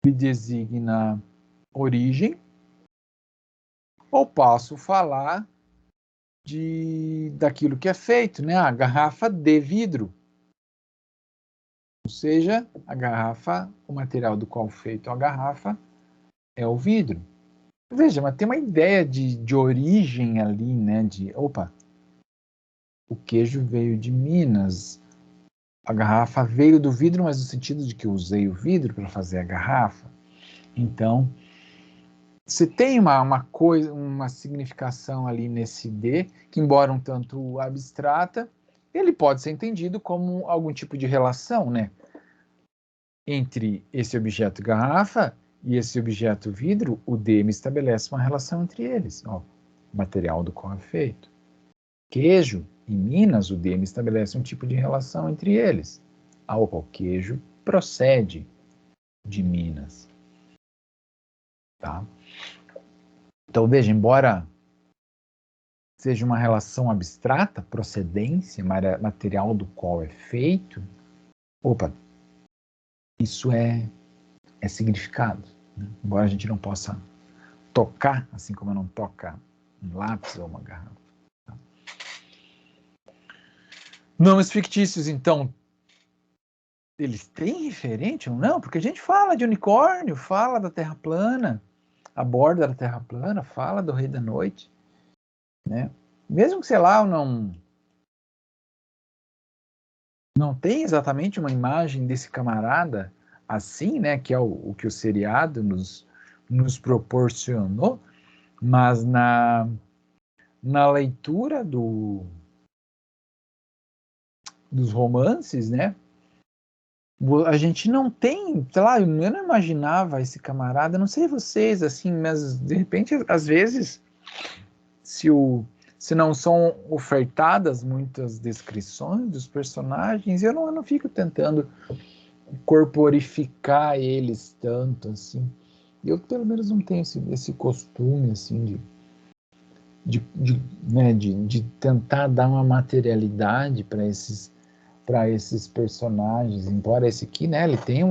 me designa origem, ou posso falar daquilo que é feito, né? A garrafa de vidro. Ou seja, a garrafa, o material do qual feito a garrafa é o vidro. Veja, mas tem uma ideia de origem ali, né? Opa, o queijo veio de Minas, a garrafa veio do vidro, mas no sentido de que eu usei o vidro para fazer a garrafa. Então, você tem uma significação ali nesse D, que embora um tanto abstrata, ele pode ser entendido como algum tipo de relação, né? Entre esse objeto garrafa e esse objeto vidro, o D me estabelece uma relação entre eles. Ó, material do qual é feito. Queijo e Minas, o D me estabelece um tipo de relação entre eles. O queijo procede de Minas. Tá? Então, veja, embora seja uma relação abstrata, procedência, material do qual é feito, isso é significado. Né? Embora a gente não possa tocar, assim como não toca um lápis ou uma garrafa. Tá? Nomes fictícios, então, eles têm referente ou não? Porque a gente fala de unicórnio, fala da Terra plana, a borda da Terra plana, fala do Rei da Noite, né? Mesmo que, sei lá, não tem exatamente uma imagem desse camarada assim, né, que é o que o seriado nos proporcionou, mas na leitura dos romances, né, a gente não tem, sei lá, eu não imaginava esse camarada, não sei vocês, assim, mas de repente, às vezes, se, se não são ofertadas muitas descrições dos personagens, eu não fico tentando corporificar eles tanto, assim. Eu, pelo menos, não tenho esse costume, assim, de tentar dar uma materialidade para esses personagens, embora esse aqui, né, ele tem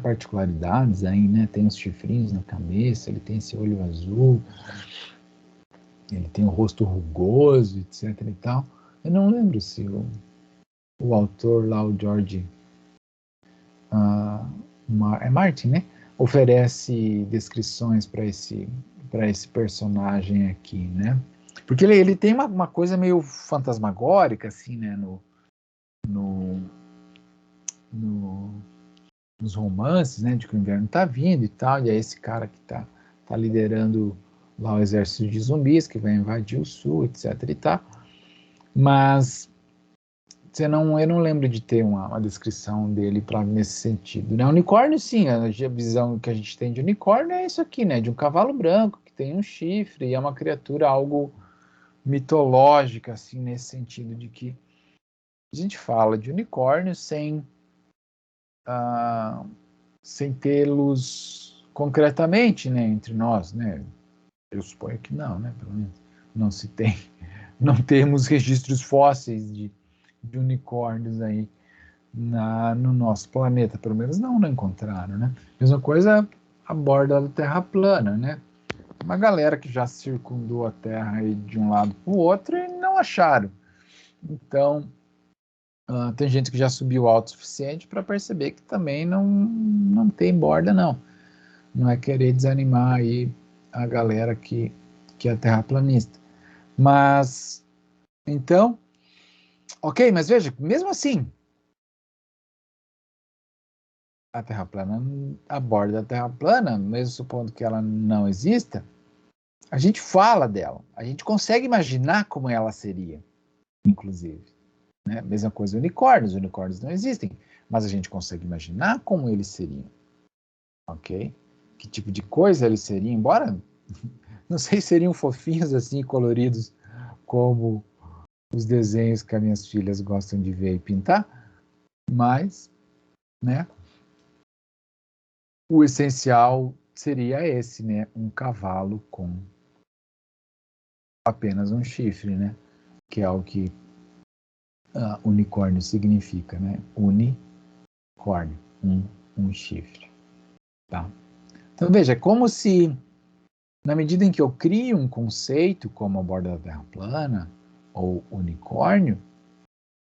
particularidades aí, né, tem os chifrinhos na cabeça, ele tem esse olho azul, ele tem o rosto rugoso, etc e tal. Eu não lembro se o autor lá, o George é Martin, né, oferece descrições para esse personagem aqui, né, porque ele tem uma coisa meio fantasmagórica, assim, né, no, no, nos romances, né, de que o inverno está vindo e tal, e é esse cara que tá liderando lá o exército de zumbis que vai invadir o sul, etc e tal, mas eu não lembro de ter uma descrição dele para nesse sentido, né? Unicórnio, sim, a visão que a gente tem de unicórnio é isso aqui, né, de um cavalo branco que tem um chifre e é uma criatura algo mitológica, assim, nesse sentido de que a gente fala de unicórnio sem tê-los concretamente, né, entre nós, né? Eu suponho que não, né? Pelo menos não se tem, não temos registros fósseis de unicórnios aí no nosso planeta, pelo menos não encontraram, né? Mesma coisa a borda da Terra plana, né? Uma galera que já circundou a Terra aí de um lado para o outro e não acharam. Então, tem gente que já subiu alto o suficiente para perceber que também não tem borda, não. Não é querer desanimar aí a galera que é terraplanista. Mas, então, ok, mas veja, mesmo assim, a Terra plana, a borda da Terra plana, mesmo supondo que ela não exista, a gente fala dela, a gente consegue imaginar como ela seria, inclusive. Né? Mesma coisa os unicórnios não existem, mas a gente consegue imaginar como eles seriam, ok? Que tipo de coisa eles seriam, embora não sei se seriam fofinhos assim, coloridos, como os desenhos que as minhas filhas gostam de ver e pintar, mas, né, o essencial seria esse, né, um cavalo com apenas um chifre, né, que é o que unicórnio significa, né, unicórnio, um chifre, tá? Então veja, é como se na medida em que eu crio um conceito como a borda da Terra plana ou unicórnio,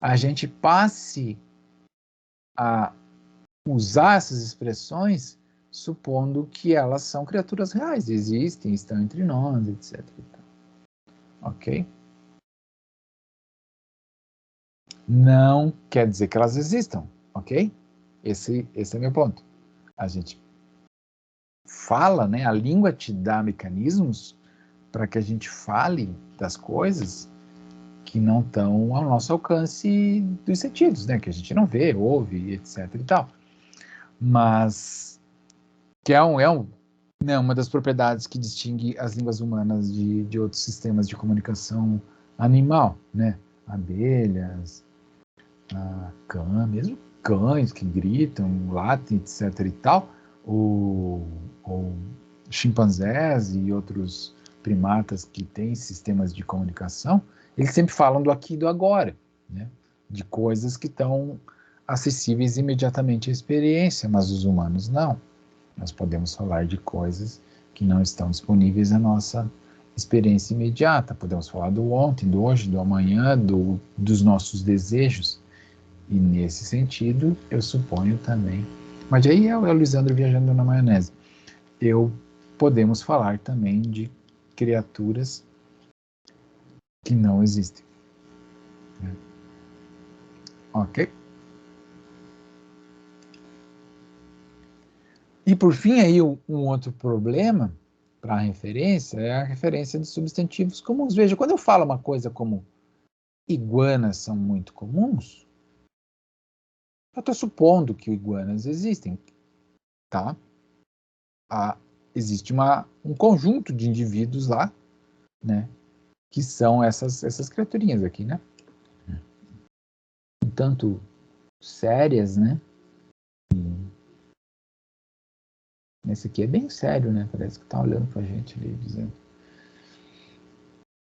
a gente passe a usar essas expressões supondo que elas são criaturas reais, existem, estão entre nós, etc. Ok? Não quer dizer que elas existam, ok? Esse é meu ponto. A gente fala, né? A língua te dá mecanismos para que a gente fale das coisas que não estão ao nosso alcance dos sentidos, né? Que a gente não vê, ouve, etc. e tal. Mas que né, uma das propriedades que distingue as línguas humanas de outros sistemas de comunicação animal, né? Abelhas, mesmo cães que gritam, latem, etc. e tal, ou chimpanzés e outros primatas que têm sistemas de comunicação, eles sempre falam do aqui e do agora, né? De coisas que estão acessíveis imediatamente à experiência, mas os humanos não. Nós podemos falar de coisas que não estão disponíveis à nossa experiência imediata. Podemos falar do ontem, do hoje, do amanhã, dos nossos desejos. E nesse sentido, eu suponho também. Mas aí é o Lisandro viajando na maionese. Podemos falar também de criaturas que não existem. Né? Ok? E por fim, aí um outro problema para a referência é a referência de substantivos comuns. Veja, quando eu falo uma coisa como iguanas são muito comuns, eu estou supondo que iguanas existem, tá? Existe um conjunto de indivíduos lá, né? Que são essas criaturinhas aqui, né? Um tanto sérias, né? Esse aqui é bem sério, né? Parece que tá olhando pra gente ali, dizendo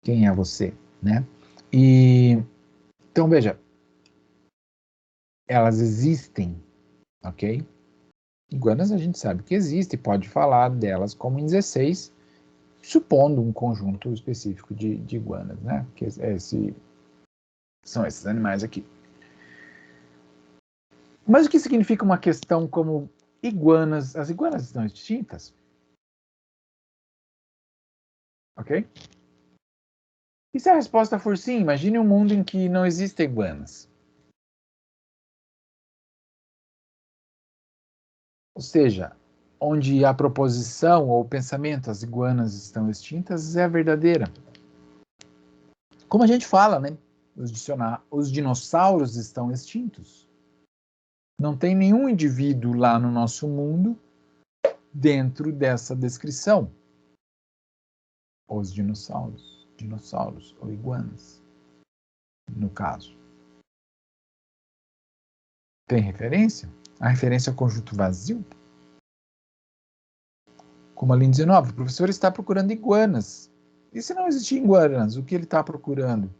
quem é você, né? Então, veja, elas existem, ok? Iguanas a gente sabe que existe, pode falar delas como em 16, supondo um conjunto específico de iguanas, né? Que são esses animais aqui. Mas o que significa uma questão como iguanas? As iguanas estão extintas? Ok? E se a resposta for sim, imagine um mundo em que não existem iguanas. Ou seja, onde a proposição ou o pensamento, as iguanas estão extintas, é verdadeira. Como a gente fala, né? Os dinossauros estão extintos. Não tem nenhum indivíduo lá no nosso mundo dentro dessa descrição. Os dinossauros ou iguanas, no caso. Tem referência? A referência ao conjunto vazio? Como a linha 19, o professor está procurando iguanas. E se não existir iguanas, o que ele está procurando?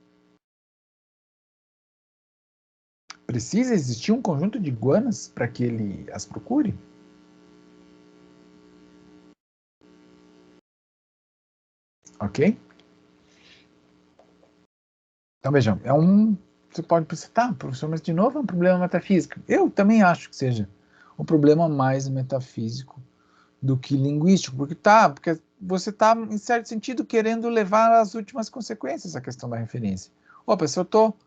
Precisa existir um conjunto de iguanas para que ele as procure? Ok? Então, vejam, você pode pensar, tá, professor, mas de novo é um problema metafísico. Eu também acho que seja um problema mais metafísico do que linguístico, porque você está, em certo sentido, querendo levar às últimas consequências a questão da referência. Opa, se eu estou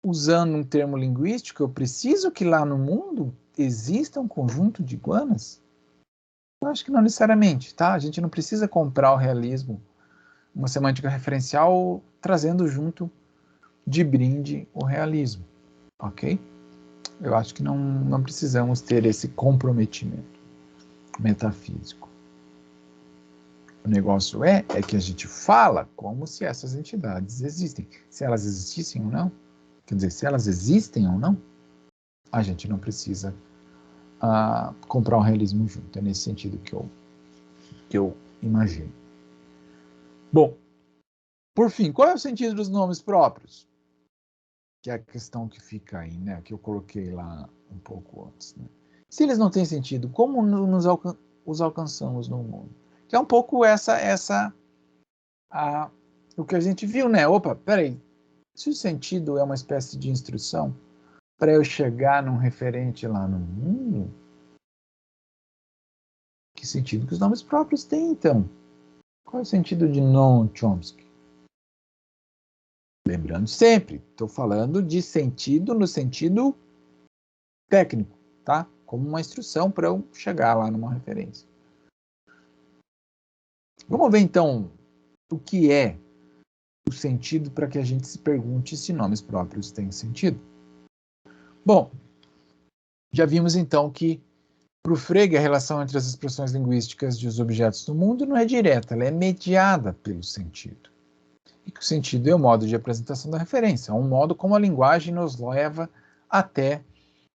usando um termo linguístico, eu preciso que lá no mundo exista um conjunto de iguanas? Eu acho que não necessariamente, tá? A gente não precisa comprar o realismo, uma semântica referencial, trazendo junto de brinde o realismo, ok? Eu acho que não precisamos ter esse comprometimento metafísico. O negócio é que a gente fala como se essas entidades existem. Se elas existissem ou não, quer dizer, se elas existem ou não, a gente não precisa comprar um realismo junto. É nesse sentido que eu imagino. Bom, por fim, qual é o sentido dos nomes próprios? Que é a questão que fica aí, né? Que eu coloquei lá um pouco antes. Né? Se eles não têm sentido, como os alcançamos no mundo? Que é um pouco o que a gente viu, né? Opa, peraí. Se o sentido é uma espécie de instrução para eu chegar num referente lá no mundo, que sentido que os nomes próprios têm, então? Qual é o sentido de Noam Chomsky? Lembrando sempre, estou falando de sentido no sentido técnico, tá? Como uma instrução para eu chegar lá numa referência. Vamos ver então o que é o sentido para que a gente se pergunte se nomes próprios têm sentido. Bom, já vimos então que para o Frege a relação entre as expressões linguísticas e os objetos do mundo não é direta, ela é mediada pelo sentido. E que o sentido é o modo de apresentação da referência, é um modo como a linguagem nos leva até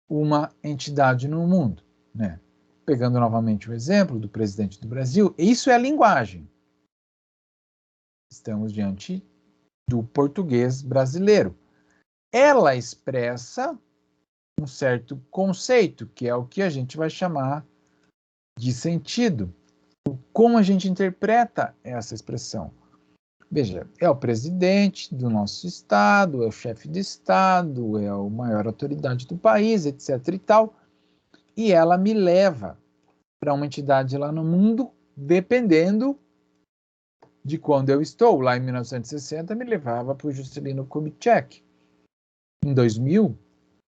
uma entidade no mundo, né? Pegando novamente o exemplo do presidente do Brasil, isso é a linguagem. Estamos diante do português brasileiro. Ela expressa um certo conceito, que é o que a gente vai chamar de sentido. Como a gente interpreta essa expressão? Veja, é o presidente do nosso estado, é o chefe de estado, é a maior autoridade do país, etc. e tal. E ela me leva para uma entidade lá no mundo, dependendo de quando eu estou. Lá em 1960, me levava para o Juscelino Kubitschek. em 2000,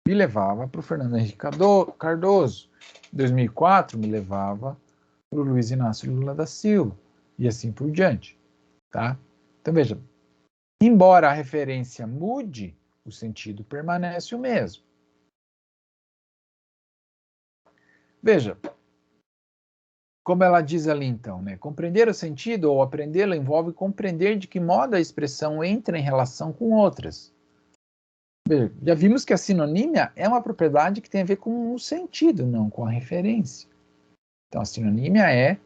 me levava para o Fernando Henrique Cardoso. Em 2004, me levava para o Luiz Inácio Lula da Silva. E assim por diante. Tá? Então, veja, embora a referência mude, o sentido permanece o mesmo. Veja, como ela diz ali então, né? Compreender o sentido ou aprendê-lo envolve compreender de que modo a expressão entra em relação com outras. Veja, já vimos que a sinonímia é uma propriedade que tem a ver com o sentido, não com a referência. Então, a sinonímia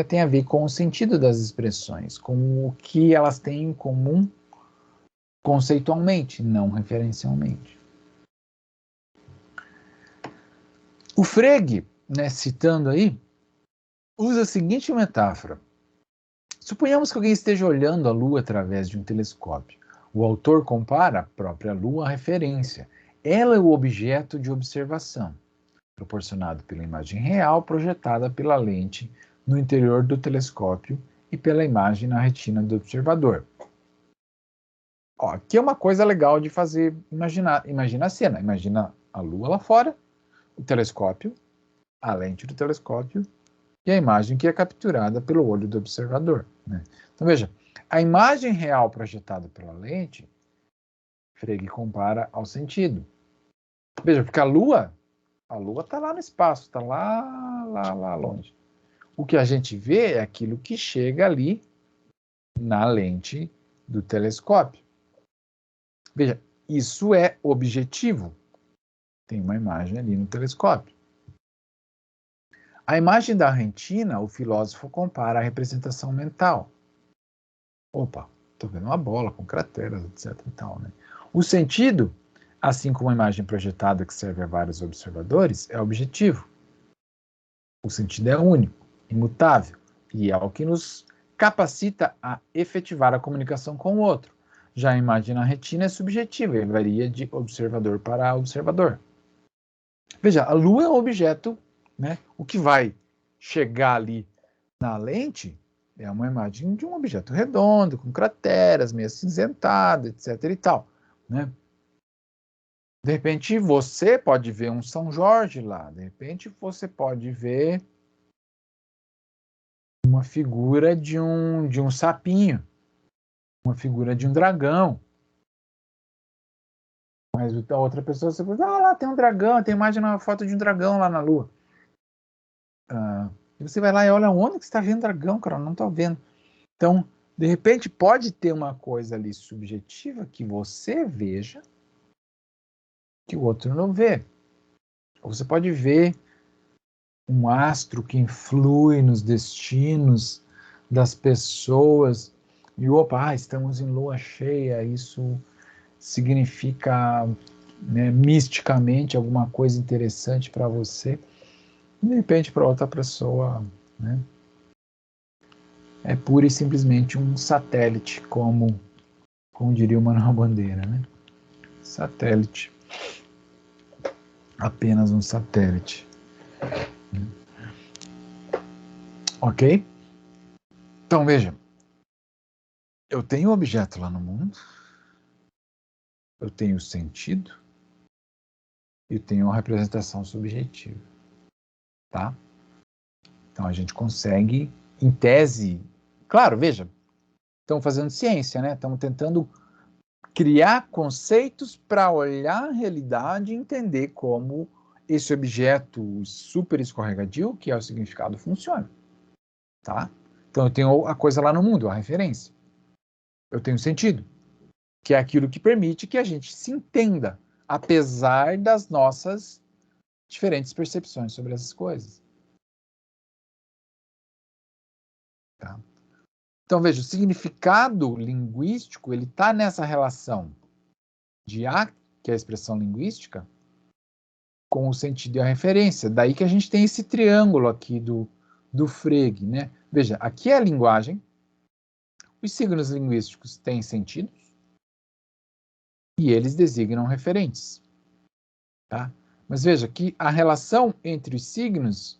tem a ver com o sentido das expressões, com o que elas têm em comum conceitualmente, não referencialmente. O Frege, né, citando aí, usa a seguinte metáfora. Suponhamos que alguém esteja olhando a Lua através de um telescópio. O autor compara a própria Lua à referência. Ela é o objeto de observação, proporcionado pela imagem real projetada pela lente no interior do telescópio e pela imagem na retina do observador. Ó, aqui é uma coisa legal de fazer, imagina a cena, imagina a Lua lá fora, o telescópio, a lente do telescópio e a imagem que é capturada pelo olho do observador. Né? Então veja, a imagem real projetada pela lente, Frege compara ao sentido. Veja, porque a Lua está lá no espaço, está lá longe. O que a gente vê é aquilo que chega ali na lente do telescópio. Veja, isso é objetivo. Tem uma imagem ali no telescópio. A imagem da retina, o filósofo compara à representação mental. Opa, estou vendo uma bola com crateras, etc. E tal, né? O sentido, assim como a imagem projetada que serve a vários observadores, é objetivo. O sentido é único, imutável, e é o que nos capacita a efetivar a comunicação com o outro. Já a imagem na retina é subjetiva e varia de observador para observador. Veja, a Lua é um objeto, né? O que vai chegar ali na lente é uma imagem de um objeto redondo, com crateras, meio acinzentado, etc. e tal, né? De repente, você pode ver um São Jorge lá. De repente, você pode ver uma figura de um sapinho, uma figura de um dragão. Mas a outra pessoa, você fala, lá tem um dragão, tem imagem na foto de um dragão lá na Lua. E você vai lá e olha onde que você está vendo dragão, cara, não estou vendo. Então, de repente, pode ter uma coisa ali subjetiva que você veja, que o outro não vê. Ou você pode ver um astro que influi nos destinos das pessoas e opa, estamos em lua cheia, isso significa, né, misticamente alguma coisa interessante para você. De repente, para outra pessoa, né, é pura e simplesmente um satélite, como diria o Manuel Bandeira, né? Satélite. Apenas um satélite. Ok? Então, veja. Eu tenho um objeto lá no mundo. Eu tenho sentido. E tenho uma representação subjetiva. Tá? Então, a gente consegue, em tese... Claro, veja. Estamos fazendo ciência, né? Estamos tentando criar conceitos para olhar a realidade e entender como esse objeto super escorregadio, que é o significado, funciona. Tá? Então eu tenho a coisa lá no mundo, a referência. Eu tenho sentido, que é aquilo que permite que a gente se entenda, apesar das nossas diferentes percepções sobre essas coisas. Tá? Então veja, o significado linguístico ele está nessa relação de A, que é a expressão linguística, com o sentido e a referência. Daí que a gente tem esse triângulo aqui do Frege, né? Veja, aqui é a linguagem, os signos linguísticos têm sentidos e eles designam referentes. Tá? Mas veja que a relação entre os signos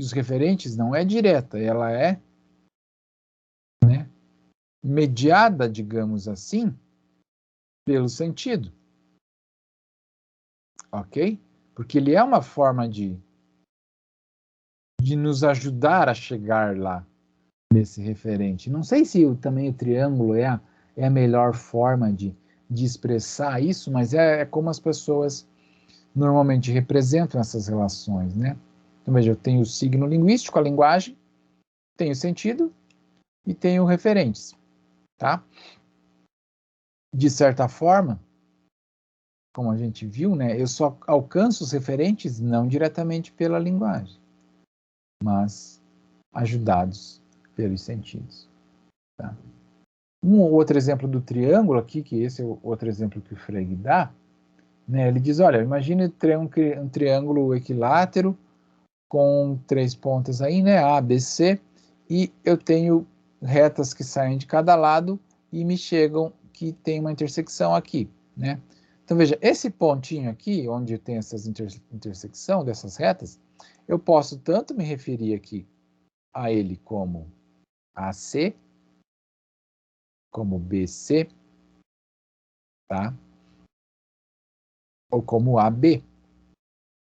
e os referentes não é direta, ela é, né, mediada, digamos assim, pelo sentido. Ok? Porque ele é uma forma de nos ajudar a chegar lá nesse referente. Não sei se também o triângulo é a melhor forma de expressar isso, mas é como as pessoas normalmente representam essas relações, né? Então, veja, eu tenho o signo linguístico, a linguagem, tenho sentido e tenho referentes, tá? De certa forma, como a gente viu, né, eu só alcanço os referentes não diretamente pela linguagem, mas ajudados pelos sentidos, tá? Um outro exemplo do triângulo aqui, que esse é o outro exemplo que o Frege dá, né, ele diz, olha, imagine um triângulo equilátero com 3 pontas aí, né, A, B, C, e eu tenho retas que saem de cada lado e me chegam que tem uma intersecção aqui, né? Então, veja, esse pontinho aqui, onde tem essas intersecção dessas retas, eu posso tanto me referir aqui a ele como AC, como BC, tá? Ou como AB.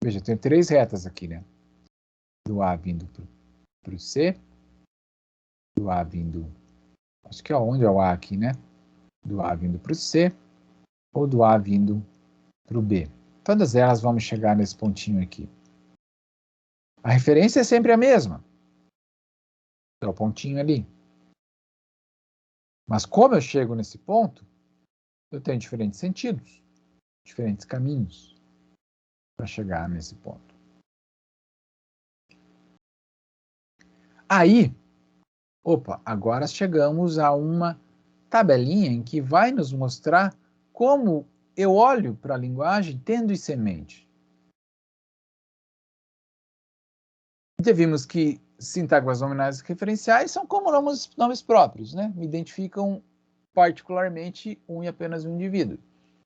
Veja, eu tenho 3 retas aqui, né? Do A vindo para o C, do A vindo, acho que é onde é o A aqui, né? Do A vindo para o C, ou do A vindo para o B. Todas elas vão chegar nesse pontinho aqui. A referência é sempre a mesma. É o pontinho ali. Mas como eu chego nesse ponto, eu tenho diferentes sentidos, diferentes caminhos para chegar nesse ponto. Aí, agora chegamos a uma tabelinha em que vai nos mostrar como eu olho para a linguagem tendo isso em mente. Já vimos que sintágmas nominais referenciais são como nomes próprios, né? Me identificam particularmente um e apenas um indivíduo.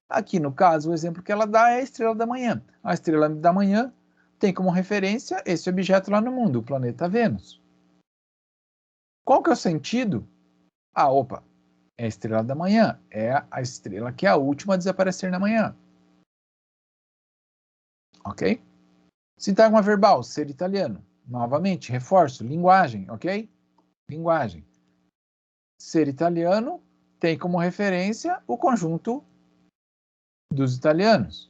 Aqui, no caso, o exemplo que ela dá é a estrela da manhã. A estrela da manhã tem como referência esse objeto lá no mundo, o planeta Vênus. Qual que é o sentido? É a estrela da manhã, é a estrela que é a última a desaparecer na manhã. Ok? Sintagma verbal, ser italiano. Novamente, reforço, linguagem, ok? Linguagem. Ser italiano tem como referência o conjunto dos italianos.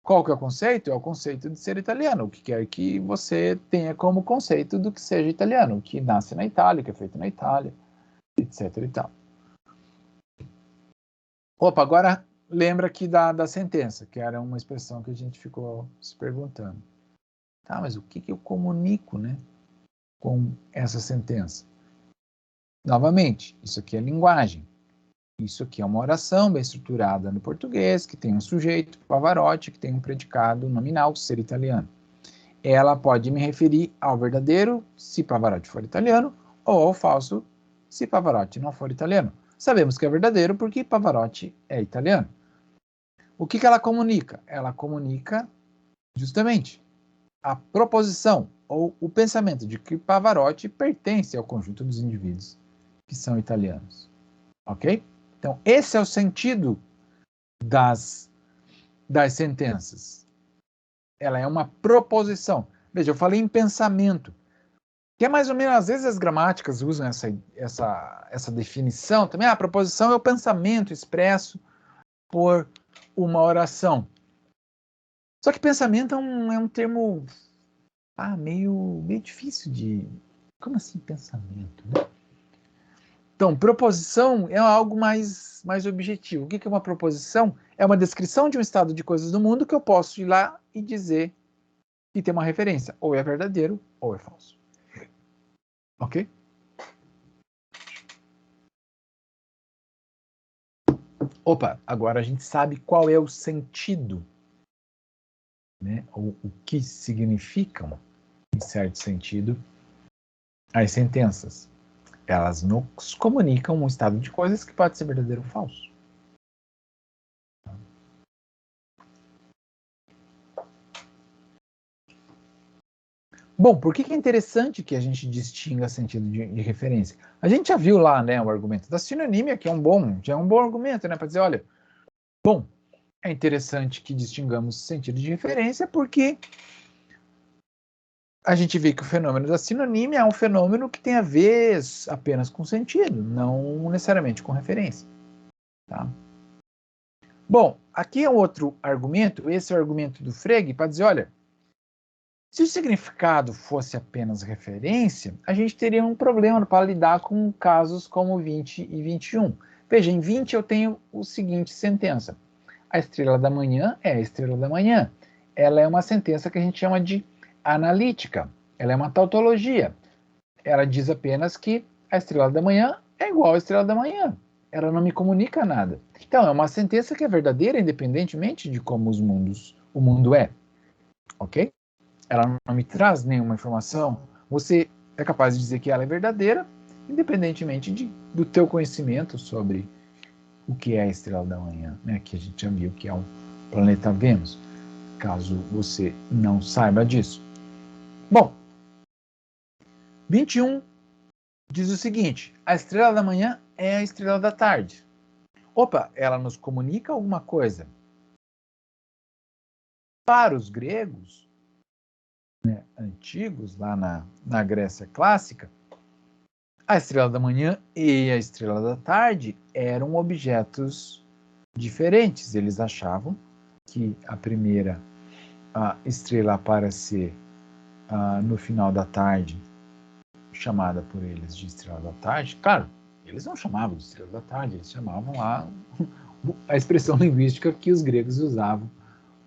Qual que é o conceito? É o conceito de ser italiano, o que quer que você tenha como conceito do que seja italiano, que nasce na Itália, que é feito na Itália, etc. e tal. Agora lembra aqui da sentença, que era uma expressão que a gente ficou se perguntando. Tá, mas o que eu comunico, né, com essa sentença? Novamente, isso aqui é linguagem. Isso aqui é uma oração bem estruturada no português, que tem um sujeito, Pavarotti, que tem um predicado nominal, ser italiano. Ela pode me referir ao verdadeiro, se Pavarotti for italiano, ou ao falso, se Pavarotti não for italiano. Sabemos que é verdadeiro porque Pavarotti é italiano. O que ela comunica? Ela comunica justamente a proposição ou o pensamento de que Pavarotti pertence ao conjunto dos indivíduos que são italianos. Ok? Então, esse é o sentido das sentenças. Ela é uma proposição. Veja, eu falei em pensamento, que é mais ou menos, às vezes as gramáticas usam essa definição também. A proposição é o pensamento expresso por uma oração. Só que pensamento é um termo meio difícil de... Como assim pensamento, né? Então, proposição é algo mais objetivo. O que é uma proposição? É uma descrição de um estado de coisas do mundo que eu posso ir lá e dizer que tem uma referência. Ou é verdadeiro, ou é falso. Ok? Agora a gente sabe qual é o sentido, né? Ou o que significam, em certo sentido, as sentenças. Elas nos comunicam um estado de coisas que pode ser verdadeiro ou falso. Bom, por que é interessante que a gente distinga sentido de referência? A gente já viu lá, né, o argumento da sinonímia, que já é um bom argumento, né, para dizer, olha, bom, é interessante que distingamos sentido de referência porque a gente vê que o fenômeno da sinonímia é um fenômeno que tem a ver apenas com sentido, não necessariamente com referência. Tá? Bom, aqui é um outro argumento, esse é o argumento do Frege, para dizer, olha, se o significado fosse apenas referência, a gente teria um problema para lidar com casos como 20 e 21. Veja, em 20 eu tenho o seguinte sentença. A estrela da manhã é a estrela da manhã. Ela é uma sentença que a gente chama de analítica. Ela é uma tautologia. Ela diz apenas que a estrela da manhã é igual à estrela da manhã. Ela não me comunica nada. Então, é uma sentença que é verdadeira independentemente de como o mundo é. Ok? Ela não me traz nenhuma informação. Você é capaz de dizer que ela é verdadeira, independentemente do teu conhecimento sobre o que é a estrela da manhã, né? Que a gente já viu que é um planeta Vênus, caso você não saiba disso. Bom, 21 diz o seguinte: a estrela da manhã é a estrela da tarde. Opa, ela nos comunica alguma coisa. Para os gregos, né, antigos, lá na Grécia clássica, a estrela da manhã e a estrela da tarde eram objetos diferentes. Eles achavam que a primeira estrela a aparecer no final da tarde, chamada por eles de estrela da tarde, claro, eles não chamavam de estrela da tarde, eles chamavam lá a expressão linguística que os gregos usavam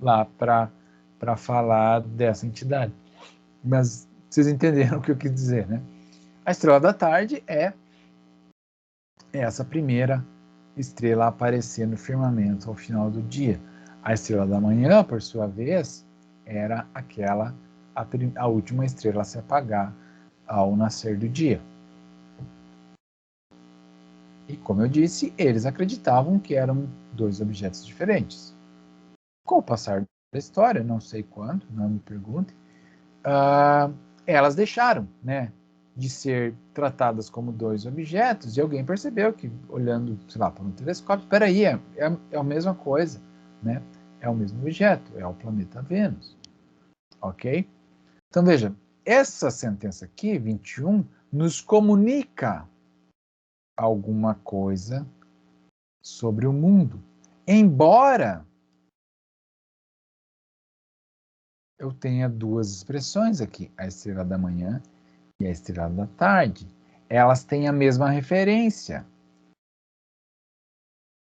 lá para falar dessa entidade. Mas vocês entenderam o que eu quis dizer, né? A estrela da tarde é essa primeira estrela a aparecer no firmamento ao final do dia. A estrela da manhã, por sua vez, era a última estrela a se apagar ao nascer do dia. E, como eu disse, eles acreditavam que eram dois objetos diferentes. Com o passar da história, não sei quando, não me perguntem, elas deixaram, né, de ser tratadas como dois objetos, e alguém percebeu que, olhando, sei lá, por um telescópio, espera aí, é a mesma coisa, né? É o mesmo objeto, é o planeta Vênus, ok? Então, veja, essa sentença aqui, 21, nos comunica alguma coisa sobre o mundo, embora eu tenha duas expressões aqui, a estrela da manhã e a estrela da tarde. Elas têm a mesma referência,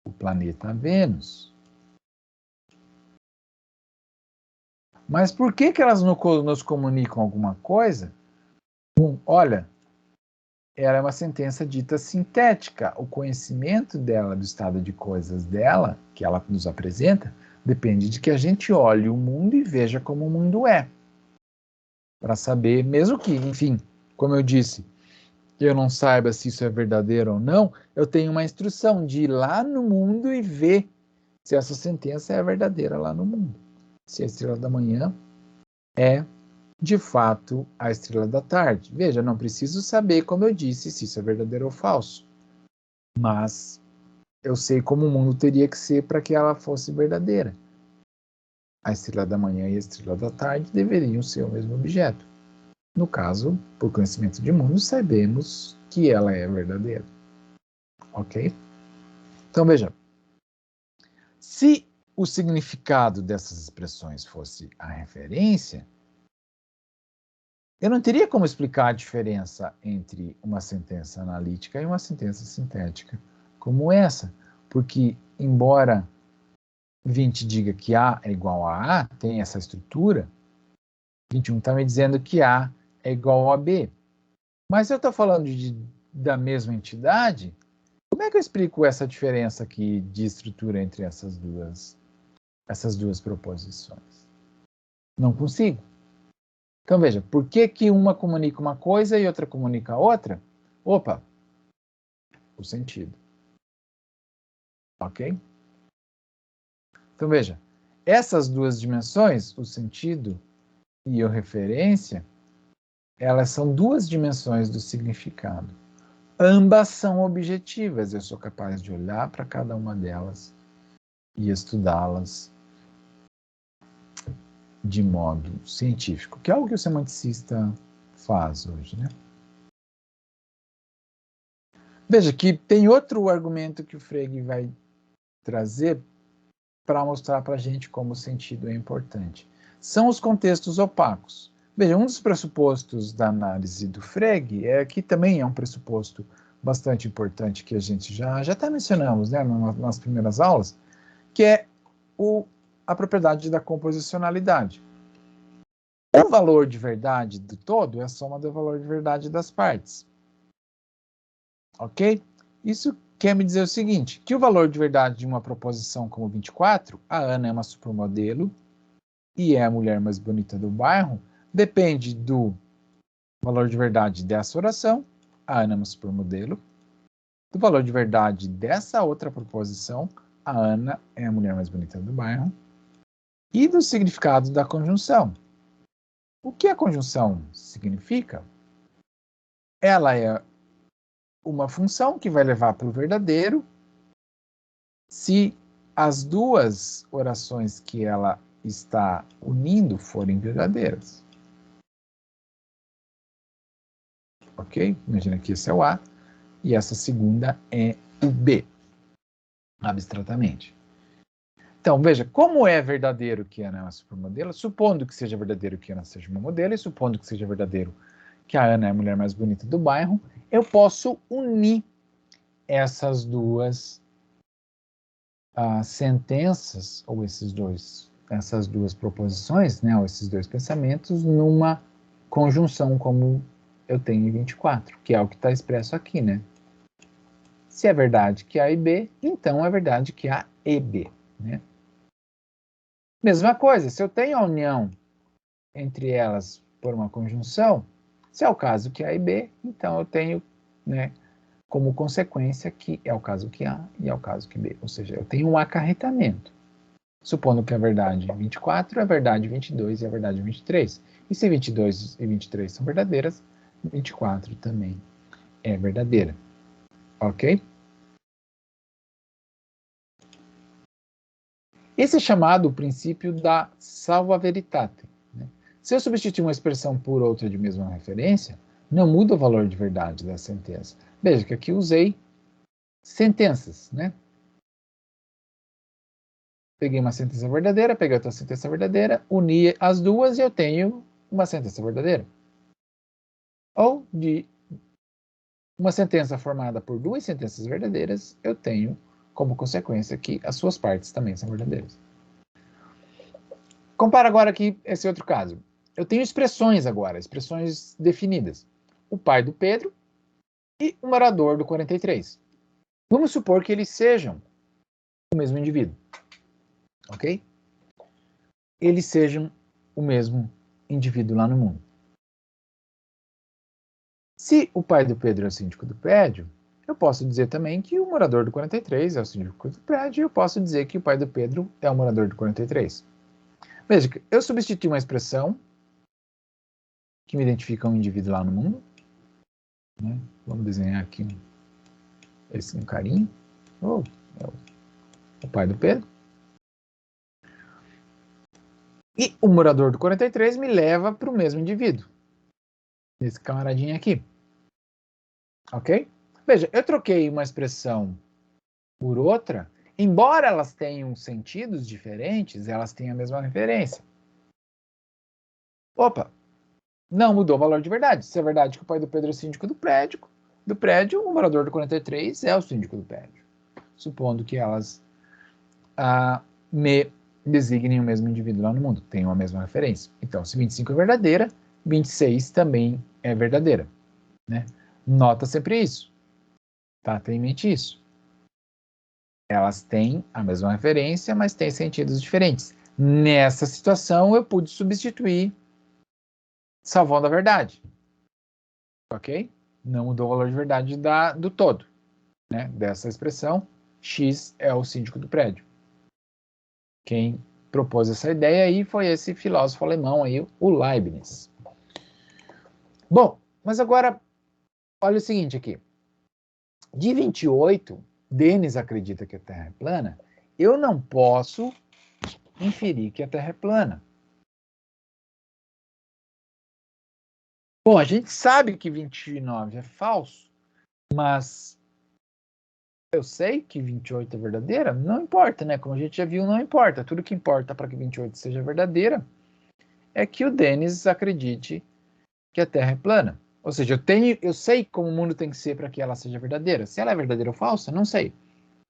o planeta Vênus. Mas por que elas nos comunicam alguma coisa? Olha, ela é uma sentença dita sintética. O conhecimento dela, do estado de coisas dela, que ela nos apresenta, depende de que a gente olhe o mundo e veja como o mundo é. Para saber, mesmo que, enfim, como eu disse, eu não saiba se isso é verdadeiro ou não, eu tenho uma instrução de ir lá no mundo e ver se essa sentença é verdadeira lá no mundo. Se a estrela da manhã é, de fato, a estrela da tarde. Veja, não preciso saber, como eu disse, se isso é verdadeiro ou falso. Mas eu sei como o mundo teria que ser para que ela fosse verdadeira. A estrela da manhã e a estrela da tarde deveriam ser o mesmo objeto. No caso, por conhecimento de mundo, sabemos que ela é verdadeira. Ok? Então, veja. Se o significado dessas expressões fosse a referência, eu não teria como explicar a diferença entre uma sentença analítica e uma sentença sintética como essa, porque, embora 20 diga que A é igual a A, tem essa estrutura, 21 está me dizendo que A é igual a B. Mas se eu estou falando da mesma entidade, como é que eu explico essa diferença aqui de estrutura entre essas duas proposições? Não consigo. Então veja, por que uma comunica uma coisa e outra comunica outra? Opa, o sentido. Ok? Então veja, essas duas dimensões, o sentido e a referência, elas são duas dimensões do significado. Ambas são objetivas, eu sou capaz de olhar para cada uma delas e estudá-las de modo científico, que é algo que o semanticista faz hoje, né? Veja que tem outro argumento que o Frege vai trazer para mostrar para a gente como o sentido é importante. São os contextos opacos. Veja, um dos pressupostos da análise do Frege que também é um pressuposto bastante importante que a gente já até mencionamos, né, nas primeiras aulas, que é a propriedade da composicionalidade. O valor de verdade do todo é a soma do valor de verdade das partes. Ok? Isso quer me dizer o seguinte, que o valor de verdade de uma proposição como 24, a Ana é uma supermodelo e é a mulher mais bonita do bairro, depende do valor de verdade dessa oração, a Ana é uma supermodelo, do valor de verdade dessa outra proposição, a Ana é a mulher mais bonita do bairro, e do significado da conjunção. O que a conjunção significa? Ela é uma função que vai levar para o verdadeiro se as duas orações que ela está unindo forem verdadeiras. Ok? Imagina que esse é o A e essa segunda é o B, abstratamente. Então, veja, como é verdadeiro que Ana é uma supermodelo, supondo que seja verdadeiro que Ana seja uma modelo, e supondo que seja verdadeiro que a Ana é a mulher mais bonita do bairro, eu posso unir essas duas sentenças, ou essas duas proposições, né, ou esses dois pensamentos, numa conjunção como eu tenho em 24, que é o que está expresso aqui, né? Se é verdade que A e B, então é verdade que A e B, né? Mesma coisa, se eu tenho a união entre elas por uma conjunção, se é o caso que A e B, então eu tenho, né, como consequência que é o caso que A e é o caso que B. Ou seja, eu tenho um acarretamento. Supondo que a verdade 24 é a verdade 22 e a verdade 23. E se 22 e 23 são verdadeiras, 24 também é verdadeira. Ok? Esse é chamado o princípio da salva veritate. Né? Se eu substituir uma expressão por outra de mesma referência, não muda o valor de verdade da sentença. Veja que aqui usei sentenças, né? Peguei uma sentença verdadeira, peguei outra sentença verdadeira, uni as duas e eu tenho uma sentença verdadeira. Ou de uma sentença formada por duas sentenças verdadeiras, eu tenho como consequência que as suas partes também são verdadeiras. Compara agora aqui esse outro caso. Eu tenho expressões agora, expressões definidas. O pai do Pedro e o morador do 43. Vamos supor que eles sejam o mesmo indivíduo. Ok? Eles sejam o mesmo indivíduo lá no mundo. Se o pai do Pedro é o síndico do prédio, eu posso dizer também que o morador do 43 é o síndico do prédio e eu posso dizer que o pai do Pedro é o morador do 43. Veja, eu substitui uma expressão que me identifica um indivíduo lá no mundo. Né? Vamos desenhar aqui um carinho. Oh, é o pai do Pedro. E o morador do 43 me leva para o mesmo indivíduo. Esse camaradinho aqui. Ok? Veja, eu troquei uma expressão por outra, embora elas tenham sentidos diferentes, elas têm a mesma referência. Opa, não mudou o valor de verdade. Se é verdade que o pai do Pedro é síndico do prédio, o morador do 43 é o síndico do prédio. Supondo que elas me designem o mesmo indivíduo lá no mundo, tenham a mesma referência. Então, se 25 é verdadeira, 26 também é verdadeira. Né? Nota sempre isso. Tá? Tenha em mente isso. Elas têm a mesma referência, mas têm sentidos diferentes. Nessa situação, eu pude substituir salvando a verdade. Ok? Não mudou o valor de verdade do todo. Né? Dessa expressão, X é o síndico do prédio. Quem propôs essa ideia aí foi esse filósofo alemão aí, o Leibniz. Bom, mas agora, olha o seguinte aqui. De 28, Denis acredita que a Terra é plana. Eu não posso inferir que a Terra é plana. Bom, a gente sabe que 29 é falso, mas eu sei que 28 é verdadeira? Não importa, né? Como a gente já viu, não importa. Tudo que importa para que 28 seja verdadeira é que o Denis acredite que a Terra é plana. Ou seja, eu sei como o mundo tem que ser para que ela seja verdadeira. Se ela é verdadeira ou falsa, não sei.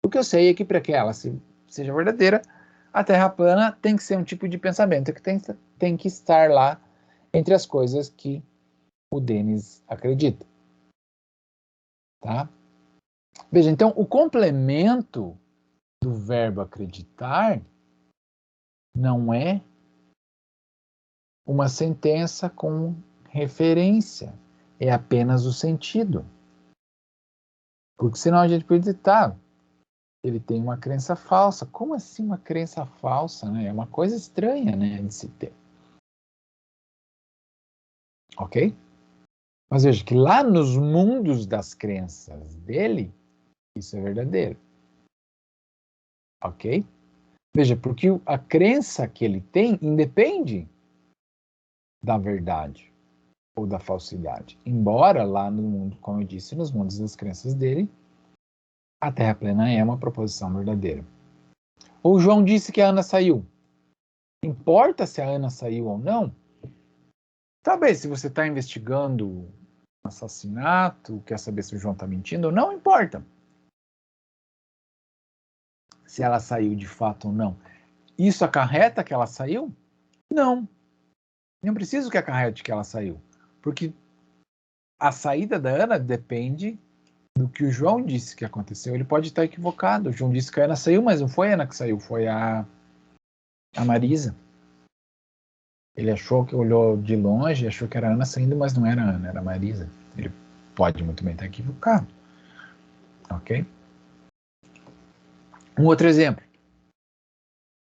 O que eu sei é que para que ela seja verdadeira, a Terra plana tem que ser um tipo de pensamento que tem que estar lá entre as coisas que o Denis acredita. Tá? Veja, então, o complemento do verbo acreditar não é uma sentença com referência, é apenas o sentido. Porque senão a gente pode dizer, tá, ele tem uma crença falsa. Como assim uma crença falsa, né? É uma coisa estranha, né, de se ter. Ok? Mas veja que lá nos mundos das crenças dele, isso é verdadeiro. Ok? Veja, porque a crença que ele tem independe da verdade ou da falsidade. Embora lá no mundo, como eu disse, nos mundos das crenças dele, a Terra plana é uma proposição verdadeira. O João disse que a Ana saiu. Importa se a Ana saiu ou não? Talvez se você está investigando um assassinato, quer saber se o João está mentindo, não importa se ela saiu de fato ou não. Isso acarreta que ela saiu? Não. Não preciso que acarrete que ela saiu. Porque a saída da Ana depende do que o João disse que aconteceu. Ele pode estar equivocado. O João disse que a Ana saiu, mas não foi a Ana que saiu, foi a Marisa. Ele achou que olhou de longe, achou que era a Ana saindo, mas não era a Ana, era a Marisa. Ele pode muito bem estar equivocado. Ok? Um outro exemplo.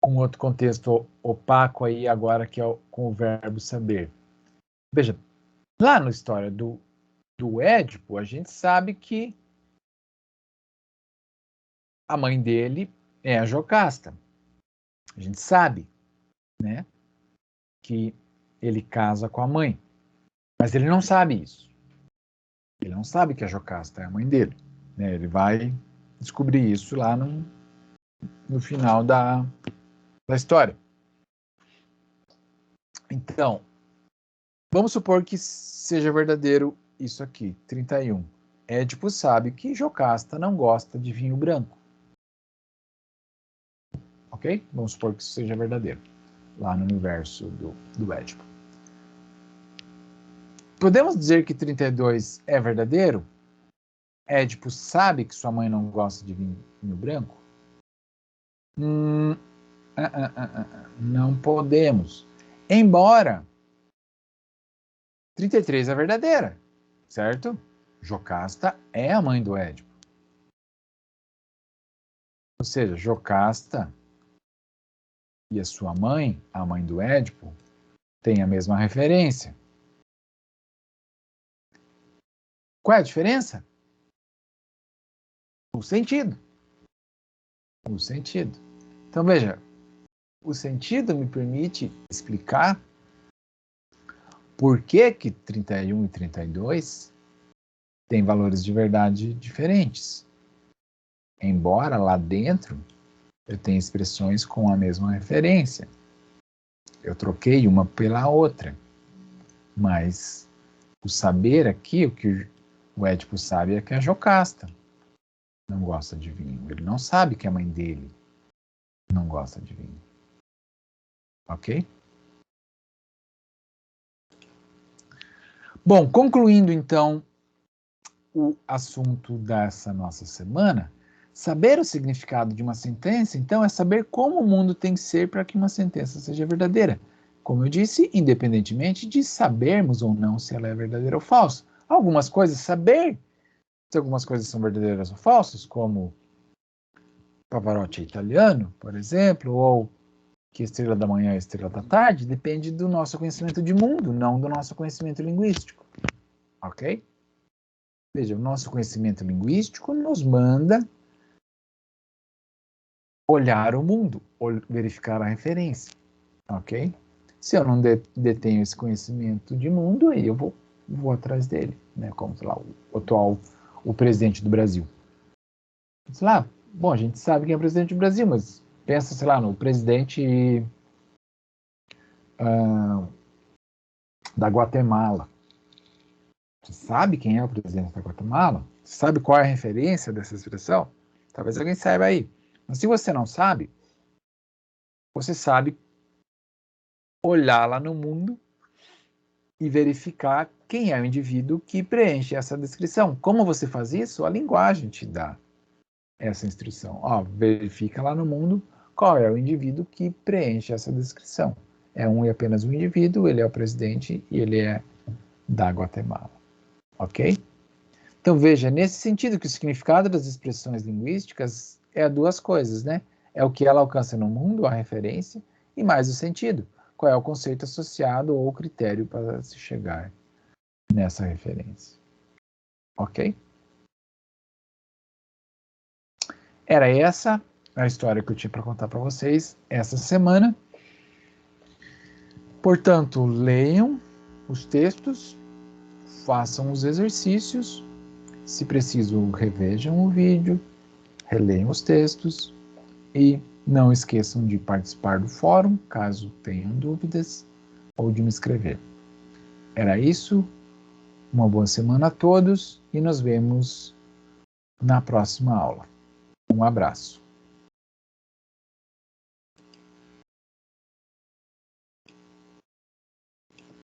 Um outro contexto opaco aí agora, que é com o verbo saber. Veja, lá na história do Édipo, a gente sabe que a mãe dele é a Jocasta. A gente sabe, né, que ele casa com a mãe. Mas ele não sabe isso. Ele não sabe que a Jocasta é a mãe dele. Né? Ele vai descobrir isso lá no final da história. Então, vamos supor que seja verdadeiro isso aqui, 31. Édipo sabe que Jocasta não gosta de vinho branco. Ok? Vamos supor que isso seja verdadeiro, lá no universo do Édipo. Podemos dizer que 32 é verdadeiro? Édipo sabe que sua mãe não gosta de vinho branco? Não podemos. Embora 33 é verdadeira, certo? Jocasta é a mãe do Édipo. Ou seja, Jocasta e a sua mãe, a mãe do Édipo, têm a mesma referência. Qual é a diferença? O sentido. O sentido. Então, veja, o sentido me permite explicar por que 31 e 32 têm valores de verdade diferentes. Embora lá dentro eu tenha expressões com a mesma referência. Eu troquei uma pela outra. Mas o saber aqui, o que o Édipo sabe é que a Jocasta não gosta de vinho. Ele não sabe que a mãe dele não gosta de vinho. Ok? Bom, concluindo então o assunto dessa nossa semana, saber o significado de uma sentença, então, é saber como o mundo tem que ser para que uma sentença seja verdadeira. Como eu disse, independentemente de sabermos ou não se ela é verdadeira ou falsa. Algumas coisas, saber se algumas coisas são verdadeiras ou falsas, como Pavarotti é italiano, por exemplo, ou que estrela da manhã é estrela da tarde, depende do nosso conhecimento de mundo, não do nosso conhecimento linguístico. Ok? Veja, o nosso conhecimento linguístico nos manda olhar o mundo, verificar a referência. Ok? Se eu não detenho esse conhecimento de mundo, aí eu vou atrás dele, né? Como, sei lá, o presidente do Brasil. Sei lá, bom, a gente sabe quem é o presidente do Brasil, mas pensa, sei lá, no presidente da Guatemala. Você sabe quem é o presidente da Guatemala? Você sabe qual é a referência dessa expressão? Talvez alguém saiba aí. Mas se você não sabe, você sabe olhar lá no mundo e verificar quem é o indivíduo que preenche essa descrição. Como você faz isso? A linguagem te dá essa instrução. Ó, verifica lá no mundo qual é o indivíduo que preenche essa descrição. É um e apenas um indivíduo, ele é o presidente e ele é da Guatemala. Ok? Então veja, nesse sentido que o significado das expressões linguísticas é duas coisas, né? É o que ela alcança no mundo, a referência, e mais o sentido. Qual é o conceito associado ou o critério para se chegar nessa referência. Ok? Era essa a história que eu tinha para contar para vocês essa semana. Portanto, leiam os textos, façam os exercícios, se preciso, revejam o vídeo, releiam os textos e não esqueçam de participar do fórum, caso tenham dúvidas, ou de me escrever. Era isso. Uma boa semana a todos e nos vemos na próxima aula. Um abraço.